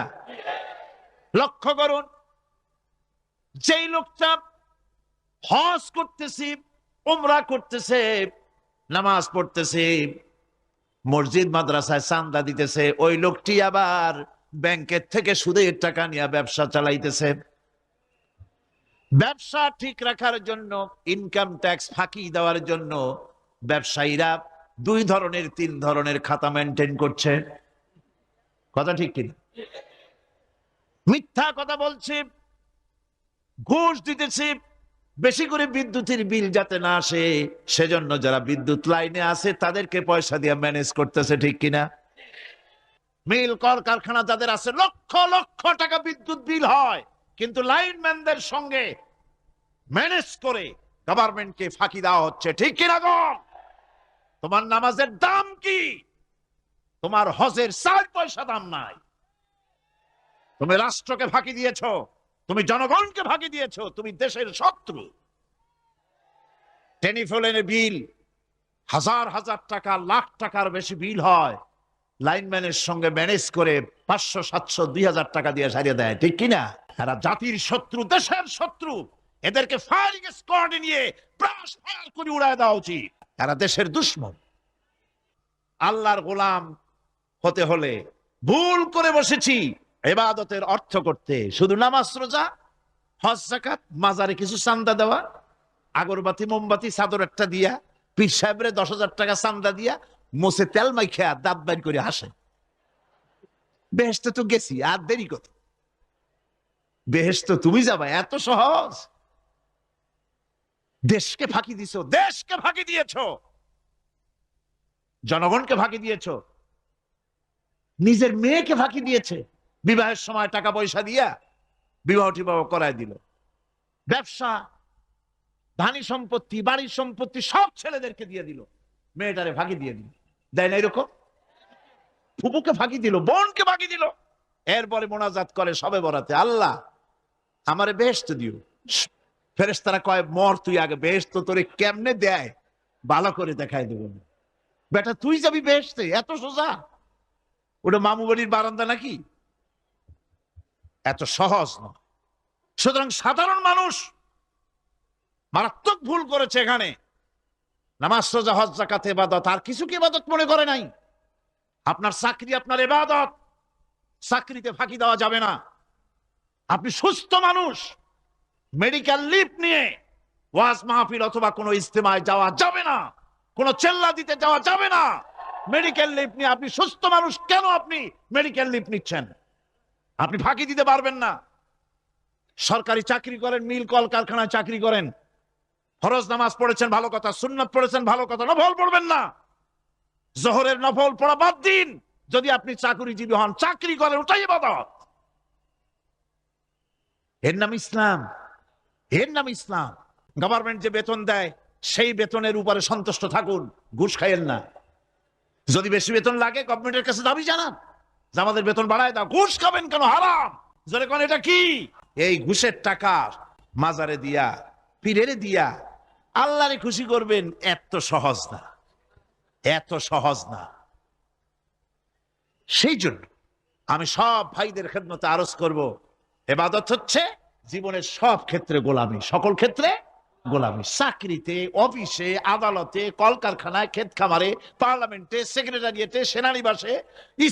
লক্ষ্য করুন, যেই লোকটা হজ করতেছে, উমরা করতেছে, নামাজ পড়তেছে, মসজিদ মাদ্রাসায় চাঁদা দিতেছে, ওই লোকটি আবার ব্যাংকের থেকে সুদের টাকা নিয়ে ব্যবসা চালাইতেছে। ব্যবসা ঠিক রাখার জন্য, ইনকাম ট্যাক্স ফাঁকি দেওয়ার জন্য ব্যবসায়ীরা 2 ধরনের 3 ধরনের খাতা মেনটেন করছে। কথা ঠিক কিনা? মিথ্যা কথা বলছে, ঘুষ দিতেছে, বেশি করে বিদ্যুতের বিল যাতে না আসে সেজন্য যারা বিদ্যুৎ লাইনে আছে তাদেরকে পয়সা দিয়ে ম্যানেজ করতেছে, ঠিক কিনা? মিল কল কারখানা যাদের আছে লক্ষ লক্ষ টাকা বিদ্যুৎ বিল হয়, কিন্তু লাইনম্যানদের সঙ্গে ম্যানেজ করে গভর্নমেন্টকে ফাঁকি দেওয়া হচ্ছে, ঠিক কিনা গো? তোমার নামাজের দাম কি? তোমার হজের 4 পয়সা দাম নাই। তুমি রাষ্ট্রকে ফাঁকি দিয়েছো, তুমি জনগণকে ফাঁকি দিয়েছো, তুমি দেশের শত্রু। টেলিফোনের বিল হাজার হাজার টাকা, লাখ টাকার বেশি বিল হয়, লাইনম্যানের সঙ্গে ম্যানেজ করে 500, 700, 2000 টাকা দিয়ে সারিয়ে দেয়, ঠিক কিনা? এরা জাতির শত্রু, দেশের শত্রু। এদেরকে ফায়ারিং স্কোয়াডে নিয়ে ব্রাশ ফায়ার করে উড়ায় দেওয়া উচিত। এরা দেশের দুশ্মন। আল্লাহর গোলাম হতে হলে ভুল করে বসেছি ইবাদতের অর্থ করতে, শুধু নামাজ, রোজা, হজ, যাকাত, মাজারে কিছু চান্দা দেওয়া, আগরবাতি, মোমবাতি, চাদর একটা দিয়া, পীর সাহেবরে 10,000 টাকা চান্দা দিয়া, মোছে তেল মাইখা দাঁত বাইর করে হাসে। বেহেশতে তো গেছি, আর দেরি কত? বেহেশতে তুমি যাবা, এত সহজ? দেশকে ফাঁকি দিছো, দেশকে ফাঁকি দিয়েছো, জনগণকে ফাঁকি দিয়েছো, নিজের মেয়েকে ফাঁকি দিয়েছে। বিবাহের সময় টাকা পয়সা দিয়া বিবাহ টিবাহ করায় দিল। ব্যবসা, ধানি সম্পত্তি, বাড়ির সম্পত্তি সব ছেলেদেরকে দিয়ে দিল, মেয়েটারে ফাঁকি দিয়ে দিল। দেয় না এরকম? ফুপুকে ফাঁকি দিল, বোনকে ফাঁকি দিল। এরপরে মোনাজাত করে সবে বরাতে, আল্লাহ আমারে বেহেশত দিও। ফেরেশতারা কয়, মর তুই আগে, বেহেশত তোরে কেমনে দেয় ভালো করে দেখাই দেব। বেটা তুই যাবি বেহেশতে? এত সোজা? ওটা মামু বাড়ির বারান্দা নাকি? এত সহজ নয়। সুতরাং সাধারণ মানুষ মারাত্মক ভুল করেছে এখানে। নামাজ, রোজা, হজ, যাকাত ইবাদত, আর কিছু কি ইবাদত মনে করে নাই? আপনার চাকরি আপনার ইবাদত, চাকরিতে ফাঁকি দেওয়া যাবে না। আপনি সুস্থ মানুষ, মেডিকেল লিভ নিয়ে ওয়াজ মাহফিল অথবা কোনো ইজতেমায় যাওয়া যাবে না, কোনো চেল্লা দিতে যাওয়া যাবে না। মেডিকেল লিভ নিয়ে আপনি সুস্থ মানুষ, কেন আপনি মেডিকেল লিভ নিচ্ছেন? আপনি ফাঁকি দিতে পারবেন না। সরকারি চাকরি করেন, মিল কল কারখানায় চাকরি করেন, ফরজ নামাজ পড়েছেন ভালো কথা, সুন্নাত পড়েছেন ভালো কথা, নফল পড়বেন না। জোহরের নফল পড়া বাদ দিন। যদি আপনি চাকরিজীবী হন, চাকরি করেন, ওটাই ইবাদত। এর নাম ইসলাম, এর নাম ইসলাম। গভর্নমেন্ট যে বেতন দেয় সেই বেতনের উপরে সন্তুষ্ট থাকুন, ঘুষ খাইয়েন না। যদি বেশি বেতন লাগে গভর্নমেন্টের কাছে দাবি জানান যে আমাদের বেতন বাড়ায় দাও। ঘুষ খাবেন কেন? হারাম। জোরে কোন এটা কি? এই ঘুষের টাকা মাজারে দিয়া, পীরেরে দিয়া আল্লাহরে খুশি করবেন, এত সহজ না, এত সহজ না। সেই জন্য আমি সব ভাইদের খেদমতে আরজ করব, ইবাদত হচ্ছে জীবনের সব ক্ষেত্রে গোলামি, সকল ক্ষেত্রে গোলামি। চাকরিতে, অফিসে, আদালতে, কলকারখানায়, ক্ষেত খামারে, পার্লামেন্টে, সেক্রেটারিয়েটে, সেনানিবাসে,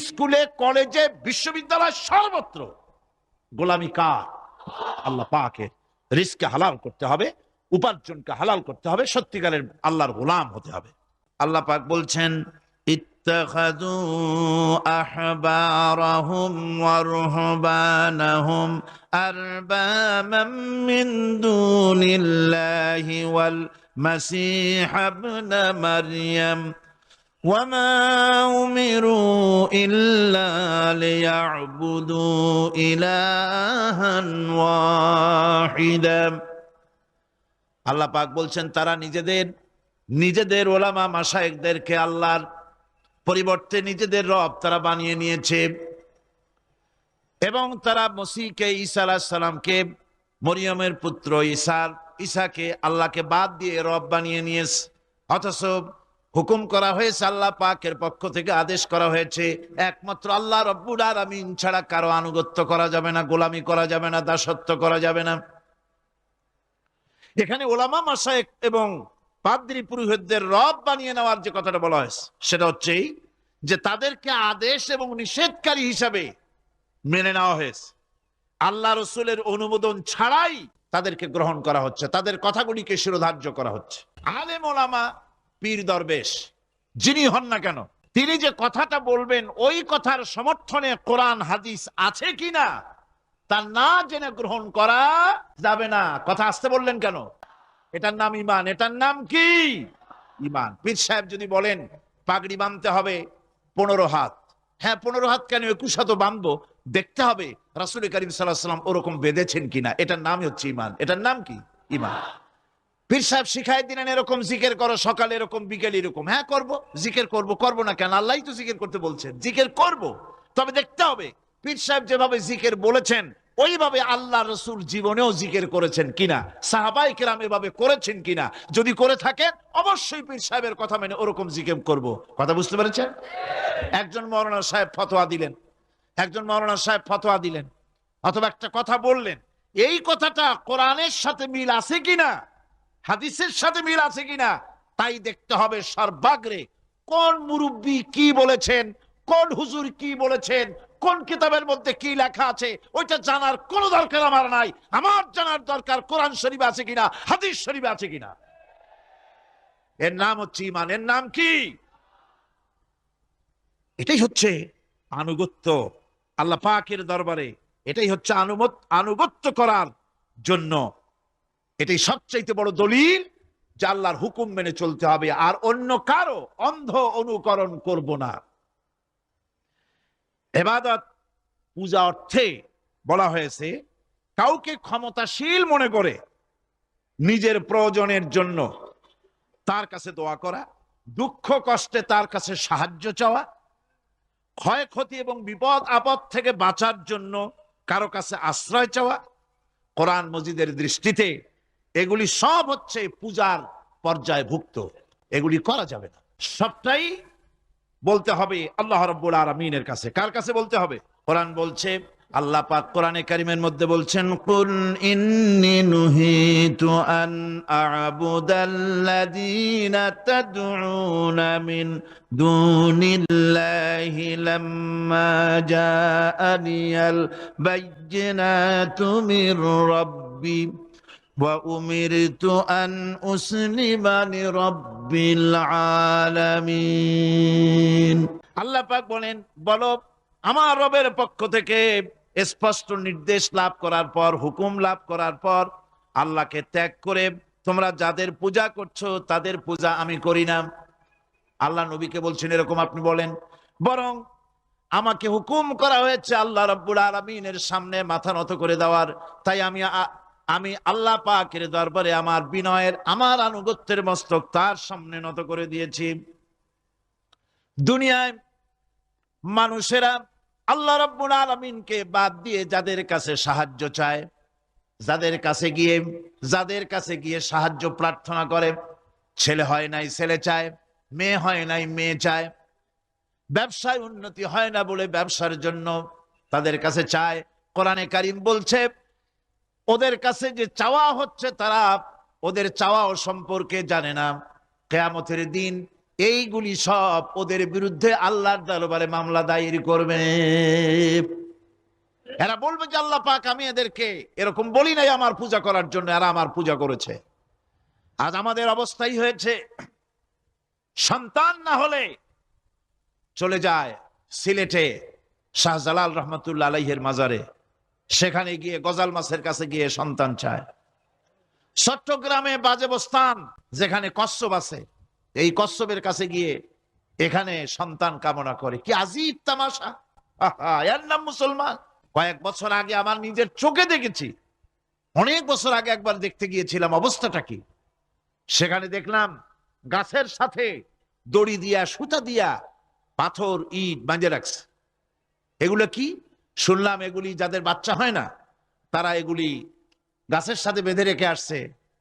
স্কুলে, কলেজে, বিশ্ববিদ্যালয়, সর্বত্র গোলামি কার? আল্লাহ পাকের। রিজকে হালাল করতে হবে, উপার্জনকে হালাল করতে হবে, সত্যিকারের আল্লাহর গোলাম হতে হবে। আল্লাহ পাক বলছেন, اتخذوا أحبارهم ورهبانهم أربابا من دون الله والمسيح ابن مريم وما أمروا إلا ليعبدوا إلها واحدا। আল্লাহ পাক বলছেন, তারা নিজেদের ওলামা মাশায়েখদেরকে আল্লাহর পরিবর্তে নিজেদের রব তারা বানিয়ে নিয়েছে, এবং তারা মসিহকে, ঈসা আলাইহিস সালামকে, মরিয়মের পুত্র ঈসাকে আল্লাহকে বাদ দিয়ে রব বানিয়ে নিয়েছে। অথচ হুকুম করা হয়েছে, আল্লাহ পাকের পক্ষ থেকে আদেশ করা হয়েছে, একমাত্র আল্লাহ রব্বুল আলামিন ছাড়া কারো আনুগত্য করা যাবে না, গোলামি করা যাবে না, দাসত্ব করা যাবে না। এখানে ওলামা মাশায়েখ এবং পাদ্রী পুরোহিতদের রব বানিয়ে নেওয়ার যে কথাটা বলা হয়েছে, সেটা হচ্ছে যে তাদেরকে আদেশ এবং নিষেধকারী হিসাবে মেনে নেওয়া হয়েছে। আল্লাহ রসুলের অনুমোদন ছাড়াই তাদেরকে গ্রহণ করা হচ্ছে, তাদের কথাগুলিকে শিরোধার্য করা হচ্ছে। আলেম ওলামা, পীর দরবেশ যিনি হন না কেন, তিনি যে কথাটা বলবেন ওই কথার সমর্থনে কোরআন হাদিস আছে কিনা তা না জেনে গ্রহণ করা যাবে না। কথা আসতে বললেন কেন? এটার নাম ইমান। এটার নাম কি? ইমান। পীর সাহেব যদি বলেন পাগড়ি বাঁধতে হবে 15 হাত, হ্যাঁ 15 হাত কেন, 21 হাতও বাঁধবো, দেখতে হবে রাসূল করিম সাল্লাল্লাহু আলাইহি ওয়াসাল্লাম ওরকম বেঁধেছেন কিনা। এটার নামই হচ্ছে ইমান। এটার নাম কি? ইমান। পীর সাহেব শিখাই দিলেন এরকম জিকির করো, সকালে এরকম, বিকেলে এরকম, হ্যাঁ করব, জিকির করব না কেন? আল্লাহই তো জিকির করতে বলছেন, জিকির করব। তবে দেখতে হবে পীর সাহেব যেভাবে জিকির বলেছেন ওইভাবে আল্লাহ রসুল জীবনেও জিকির করেছেন কিনা, সাহাবাই কেরাম এভাবে করেছেন কিনা। যদি করে থাকেন অবশ্যই পীর সাহেবের কথা মেনে ওরকম জিকির করব। কথা বুঝতে পেরেছেন? একজন মাওলানা সাহেব ফতোয়া দিলেন অথবা একটা কথা বললেন, এই কথাটা কোরআনের সাথে মিল আছে কিনা, হাদিসের সাথে মিল আছে কিনা, তাই দেখতে হবে সর্বাগ্রে কোন মুরব্বী কি বলেছেন, কোন হুজুর কি বলেছেন, কোন কিতাবের মধ্যে কি লেখা আছে, ওইটা জানার কোনো দরকার আমার নাই। আমার জানার দরকার কোরআন শরীফে আছে কিনা, হাদিস শরীফে আছে কিনা। এর নাম হচ্ছে ঈমান। এর নাম কি? এটাই হচ্ছে আনুগত্য আল্লাহ পাকের দরবারে। এটাই হচ্ছে আনুগত্য করার জন্য এটাই সবচাইতে বড় দলিল যে আল্লাহর হুকুম মেনে চলতে হবে, আর অন্য কারো অন্ধ অনুকরণ করব না। ইবাদত পূজা অর্থে বলা হয়েছে কাউকে ক্ষমতাশীল মনে করে নিজের প্রয়োজনের জন্য তার কাছে দোয়া করা, দুঃখ কষ্টে তার কাছে সাহায্য চাওয়া, ক্ষয়ক্ষতি এবং বিপদ আপদ থেকে বাঁচার জন্য কারো কাছে আশ্রয় চাওয়া। কোরআন মজিদের দৃষ্টিতে এগুলি সব হচ্ছে পূজার পর্যায়ভুক্ত, এগুলি করা যাবে না। সবটাই বলতে হবে আল্লাহ রাব্বুল আলামিনের কাছে। কার কাছে বলতে হবে? কোরআন বলছে, আল্লাহ পাক কোরআনে কারিমের মধ্যে বলছেন, কুল ইন্নী নুহিতু আন আ'বুদাল্লাযীনা তাদউনা মিন দুনিল্লাহি লাম্মা জাআনিয়াল বায়্যিনাতু মির রাব্বি ওয়া উমিরতু আন উসলিমা লিরাব্বিল আলামিন। আল্লাহ পাক বলেন, বলো আমার রবের পক্ষ থেকে স্পষ্ট নির্দেশ লাভ করার পর, হুকুম লাভ করার পর আল্লাহকে ত্যাগ করে তোমরা যাদের পূজা করছো তাদের পূজা আমি করি না। আল্লাহ নবীকে বলছেন এরকম আপনি বলেন, বরং আমাকে হুকুম করা হয়েছে আল্লাহ রাব্বুল আলামিনের সামনে মাথা নত করে দেওয়ার। তাই আমি আল্লাহ পাকের দরবারে আমার বিনয়ের, আমার আনুগত্যের মস্তক তার সামনে নত করে দিয়েছি। দুনিয়ায় মানুষেরা আল্লাহ রাব্বুল আলামিনকে বাদ দিয়ে যাদের কাছে সাহায্য চায়, যাদের কাছে গিয়ে সাহায্য প্রার্থনা করে, ছেলে হয় নাই ছেলে চায়, মেয়ে হয় নাই মেয়ে চায়, ব্যবসায় উন্নতি হয় না বলে ব্যবসার জন্য তাদের কাছে চায়, কোরআনে কারীম বলছে ওদের কাছে যে চাওয়া হচ্ছে তারা ওদের চাওয়াও সম্পর্কে জানে না। কিয়ামতের দিন এইগুলি সব ওদের বিরুদ্ধে আল্লাহর দরবারে মামলা দায়ের করবে। এরা বলবে যে আল্লাহ পাক আমি এদেরকে এরকম বলি নাই আমার পূজা করার জন্য, এরা আমার পূজা করেছে। আজ আমাদের অবস্থাই হয়েছে, সন্তান না হলে চলে যায় সিলেটে শাহজালাল রহমতুল্লাহ আলাইহির মাজারে, সেখানে গিয়ে গজাল মাছের কাছে গিয়ে সন্তান চায়। চট্টগ্রামে বাজেবস্তান যেখানে কচ্ছপ আছে, এই কচ্ছপের কাছে গিয়ে এখানে সন্তান কামনা করে। কি আজীব তামাশা! এর নাম মুসলমান। কয়েক বছর আগে আমার নিজের চোখে দেখেছি, অনেক বছর আগে একবার দেখতে গিয়েছিলাম, অবস্থাটা কি সেখানে দেখলাম গাছের সাথে দড়ি দিয়া, সুতা দিয়া পাথর ইট বাঁধে রাখছে। এগুলো কি শুনলাম, এগুলি যাদের বাচ্চা হয় না তারা এগুলি গাছের সাথে বেঁধে রেখে আসছে।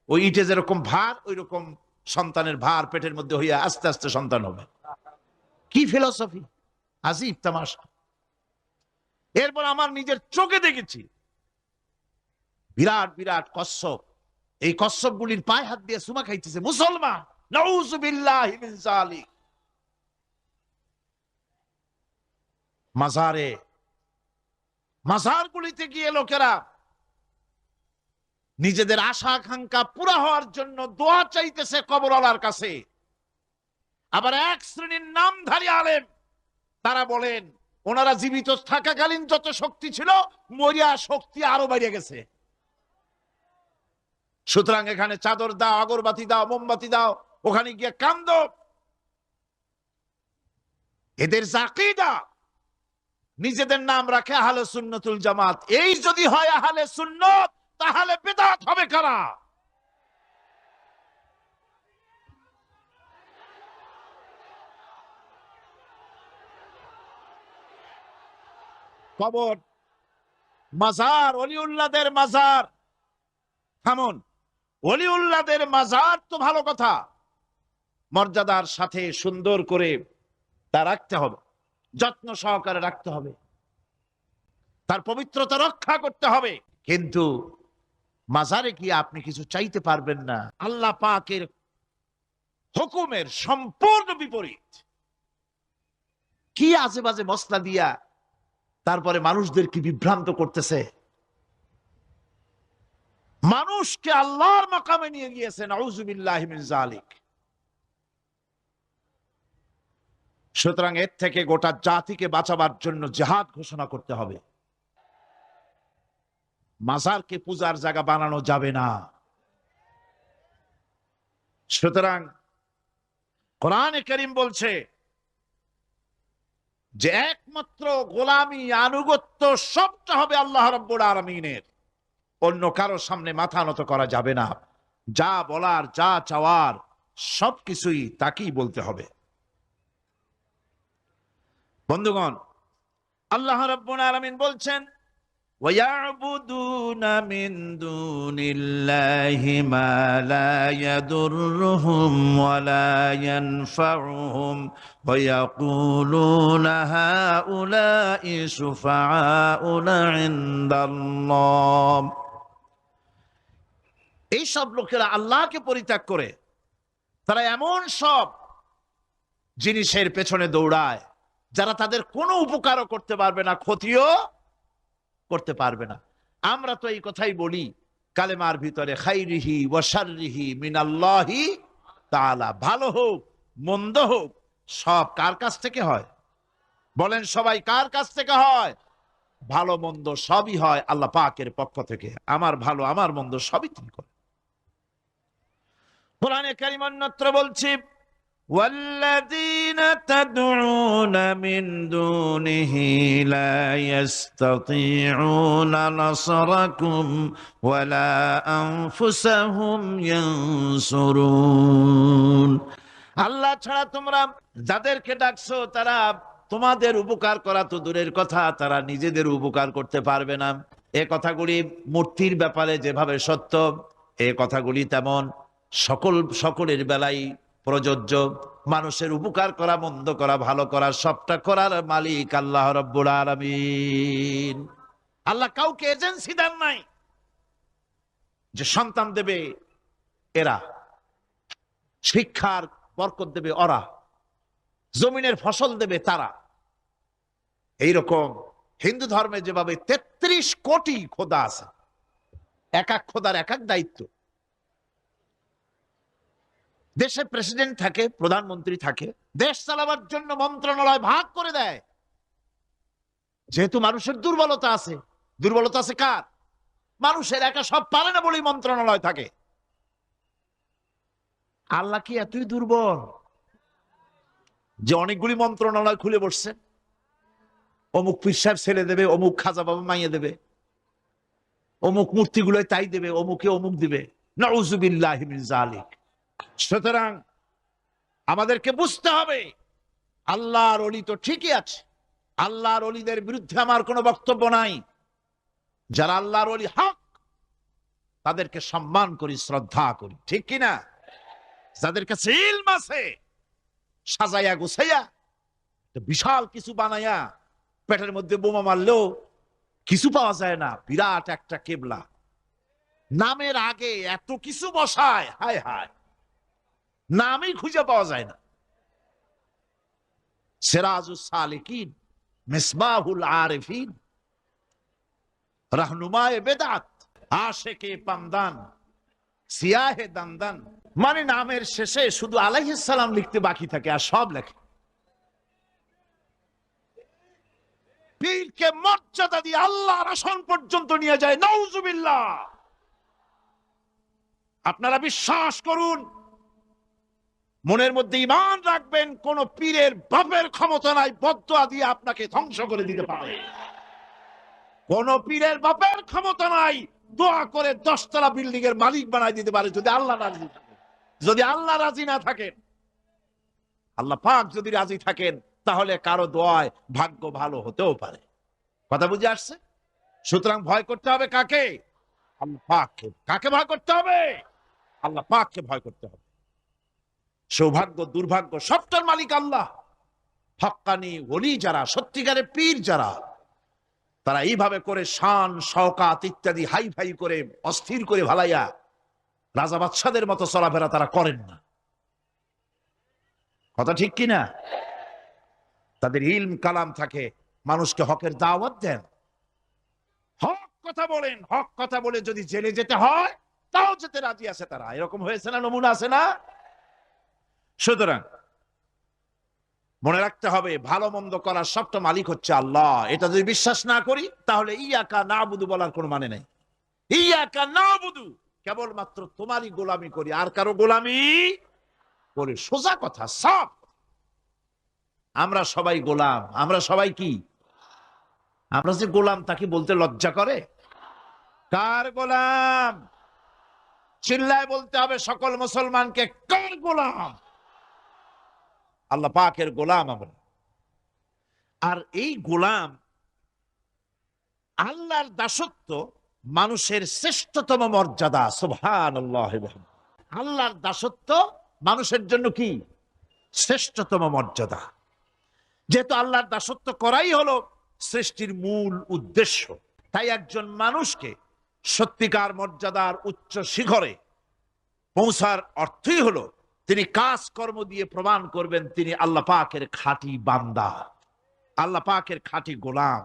ওই ইটে যেরকম ভার, ওই রকম সন্তানের ভার পেটের মধ্যে হইয়া আস্তে আস্তে সন্তান হবে। কি ফিলোসফি! আজীব তামাশা। এরপর আমার নিজের চোখে দেখেছি বিরাট বিরাট কচ্ছপ, এই কচ্ছপ গুলির পায়ে হাত দিয়ে সুমা খাইতেছে মুসলমান। নাউযু বিল্লাহি মিন যালিক। মাজারগুলিতে গিয়ে লোকেরা নিজেদের আশা আকাঙ্ক্ষা পুরা হওয়ার জন্য দোয়া চাইতেছে কবরওয়ালার কাছে। আবার এক শ্রেণীর নামধারী আলেম তারা বলেন ওনারা জীবিত থাকাকালীন যত শক্তি ছিল, মরিয়া শক্তি আরো বেড়ে গেছে। সুতরাং এখানে চাদর দাও, আগরবাতি দাও, মোমবাতি দাও, ওখানে গিয়ে কান্দো। এদের আকীদা, নিজেদের নাম রাখে আহলে সুন্নাতুল জামাত। এই যদি হয় আহলে সুন্নাত, তাহলে বিদআত হবে কারা? কবর, মাজার, ওলিউল্লাহদের মাজার, থামুন। ওলিউল্লাহদের মাজার তো ভালো কথা, মর্যাদার সাথে সুন্দর করে তা রাখতে হবে, যত্ন সহকারে রাখতে হবে, তার পবিত্রতা রক্ষা করতে হবে। কিন্তু মাজারে গিয়ে আপনি কিছু চাইতে পারবেন না। আল্লাহ পাকের হুকুমের সম্পূর্ণ বিপরীত। কি আজে বাজে মশলা দিয়া তারপরে মানুষদেরকে বিভ্রান্ত করতেছে, মানুষকে আল্লাহর মাকামে নিয়ে গিয়েছেন। আউযু বিল্লাহি মিন যালিক। সুতরাং এর থেকে গোটা জাতিকে বাঁচাবার জন্য জিহাদ ঘোষণা করতে হবে। মাজারকে পূজার জায়গা বানানো যাবে না। সুতরাং কোরআনে কারীম বলছে যে একমাত্র গোলামি, আনুগত্য সবটা হবে আল্লাহ রাব্বুল আলামিনের। অন্য কারো সামনে মাথা নত করা যাবে না। যা বলার, যা চাওয়ার সবকিছুই তাকেই বলতে হবে। বন্ধুগণ, আল্লাহ রাব্বুল আলামিন বলছেন, وَيَعْبُدُونَ مِن دُونِ اللَّهِ مَا لَا يَضُرُّهُمْ وَلَا يَنفَعُهُمْ وَيَقُولُونَ هَؤُلَاءِ شُفَعَاؤُنَا عِندَ اللَّهِ। এই সব লোকেরা আল্লাহকে পরিত্যাগ করে তারা এমন সব জিনিসের পেছনে দৌড়ায় যারা তাদের কোনো উপকারও করতে পারবে না, ক্ষতিও করতে পারবে না। আমরা তো এই কথাই বলি কালেমার ভিতরে, খাইরিহি ওয়া শাররিহি মিনাল্লাহি তাআলা। ভালো হোক মন্দ হোক সব কার কাছ থেকে হয়? বলেন সবাই, কার কাছ থেকে হয়? ভালো মন্দ সবই হয় আল্লাহ পাকের পক্ষ থেকে। আমার ভালো আমার মন্দ সবই তিনি করেন। কোরআনে কারীম অন্যত্র বলছি, والذين تدعون من دونه لا يستطيعون نصركم ولا أنفسهم ينصرون। আল্লাহ ছাড়া তোমরা যাদেরকে ডাকছো তারা তোমাদের উপকার করা তো দূরের কথা, তারা নিজেদের উপকার করতে পারবে না। এ কথাগুলি মূর্তির ব্যাপারে যেভাবে সত্য, এ কথাগুলি তেমন সকলের বেলায় প্রযোজ্য। মানুষের উপকার করা, মন্দ করা, ভালো করা সবটা করার মালিক আল্লাহ রাব্বুল আলামিন। আল্লাহ কাউকে এজেন্সি দেন নাই যে সন্তান দেবে এরা, শিক্ষার বরকত দেবে ওরা, জমিনের ফসল দেবে তারা। এইরকম হিন্দু ধর্মে যেভাবে ৩৩ কোটি খোদা আছে, এক এক খোদার এক এক দায়িত্ব। দেশে প্রেসিডেন্ট থাকে, প্রধানমন্ত্রী থাকে, দেশ চালাবার জন্য মন্ত্রণালয় ভাগ করে দেয়। যেহেতু মানুষের দুর্বলতা আছে, দুর্বলতা আছে কার? মানুষের। একা সব পারে না বলেই মন্ত্রণালয় থাকে। আল্লাহ কি এতই দুর্বল যে অনেকগুলি মন্ত্রণালয় খুলে বসছেন? অমুক পীর সাহেব ছেলে দেবে, অমুক খাজা বাবা মাইয়া দেবে, অমুক মূর্তিগুলোয় তাই দেবে, অমুকে অমুক দিবে। নাউযু বিল্লাহি মিন যালিক। সুতরাং আমাদেরকে বুঝতে হবে আল্লাহর ওলি তো ঠিকই আছে, আল্লাহর ওলিদের বিরুদ্ধে আমার কোনো বক্তব্য নাই। যারা আল্লাহর ওলি হক তাদেরকে সম্মান করি, শ্রদ্ধা করি, ঠিক কিনা? যাদের কাছে ইলম আছে, সাজাইয়া গুছাইয়া বিশাল কিছু বানাইয়া পেটের মধ্যে বোমা মারলেও কিছু পাওয়া যায় না, বিরাট একটা কেবলা, নামের আগে এত কিছু বসায়, হায় হায়, নামই খুঁজে পাওয়া যায় না। সিরাজুস সালিকিন, মিসবাহুল আরিফিন, রাহনুমায়ে বেদাত, আশিকে পামদান, সিয়াহে দানদান। মানে নামের শেষে শুধু আলাইহিস সালাম লিখতে বাকি থাকে, আর সব লেখে। পীরকে মর্যাদা দিয়ে আল্লাহর আসন পর্যন্ত নিয়ে যায়, নাউযুবিল্লাহ। আপনারা বিশ্বাস করুন, মনের মধ্যে ঈমান রাখবেন, কোন পীরের বাপের ক্ষমতা নাই বদদুয়া দিয়ে আপনাকে ধ্বংস করে দিতে পারে। কোন পীরের বাপের ক্ষমতা নাই দোয়া করে 10 তলা বিল্ডিং এর মালিক বানাই দিতে পারে, যদি আল্লাহ রাজি থাকেন। যদি আল্লাহ রাজি না থাকেন, আল্লাহ পাক যদি রাজি থাকেন, তাহলে কারো দোয়ায় ভাগ্য ভালো হতেও পারে। কথা বুঝে আসছে? সুতরাং ভয় করতে হবে কাকে? আল্লাহ পাককে। কাকে ভয় করতে হবে? আল্লাহ পাককে ভয় করতে হবে। সৌভাগ্য দুর্ভাগ্য সবটার মালিক আল্লাহ। হক্কানি ওলি যারা, সত্যিকারের পীর যারা, তারা এইভাবে করে শান শওকাত ইত্যাদি হাই ফাই করে অস্থির করে ভালাইয়া রাজা বাদশাদের মতো চলাফেরা তারা করেন না। কথা ঠিক কিনা? তাদের ইলম কালাম থাকে, মানুষকে হকের দাওয়াত দেন, হক কথা বলেন। হক কথা বলে যদি জেলে যেতে হয় তাও যেতে রাজি আছে তারা। এরকম হয়েছে না? নমুনা আছে না? সুতরাং মনে রাখতে হবে, ভালো মন্দ করার সবটা মালিক হচ্ছে আল্লাহ। এটা যদি বিশ্বাস না করি, তাহলে ইয়াকা নাবুদু বলার কোনো মানে নেই। ইয়াকা নাবুদু, কেবলমাত্র তোমারই গোলামি করি, আর কারো গোলামি করি। সোজা কথা, সব। আমরা সবাই গোলাম। আমরা সবাই কি? আমরা যে গোলাম তাকে বলতে লজ্জা করে? কার গোলাম? চিল্লায় বলতে হবে সকল মুসলমানকে, কার গোলাম? আল্লাহ পাকের গোলাম আমরা। আর এই গোলাম, আল্লাহর দাসত্ব মানুষের শ্রেষ্ঠতম মর্যাদা। সুবহানাল্লাহ। আল্লাহর দাসত্ব মানুষের জন্য কি? শ্রেষ্ঠতম মর্যাদা। যেহেতু আল্লাহর দাসত্ব করাই হলো সৃষ্টির মূল উদ্দেশ্য, তাই একজন মানুষকে সত্যিকার মর্যাদার উচ্চ শিখরে পৌঁছার অর্থই হলো তিনি কাজ কর্ম দিয়ে প্রমাণ করবেন তিনি আল্লাহ পাকের খাঁটি বান্দা, আল্লাহ পাকের খাঁটি গোলাম।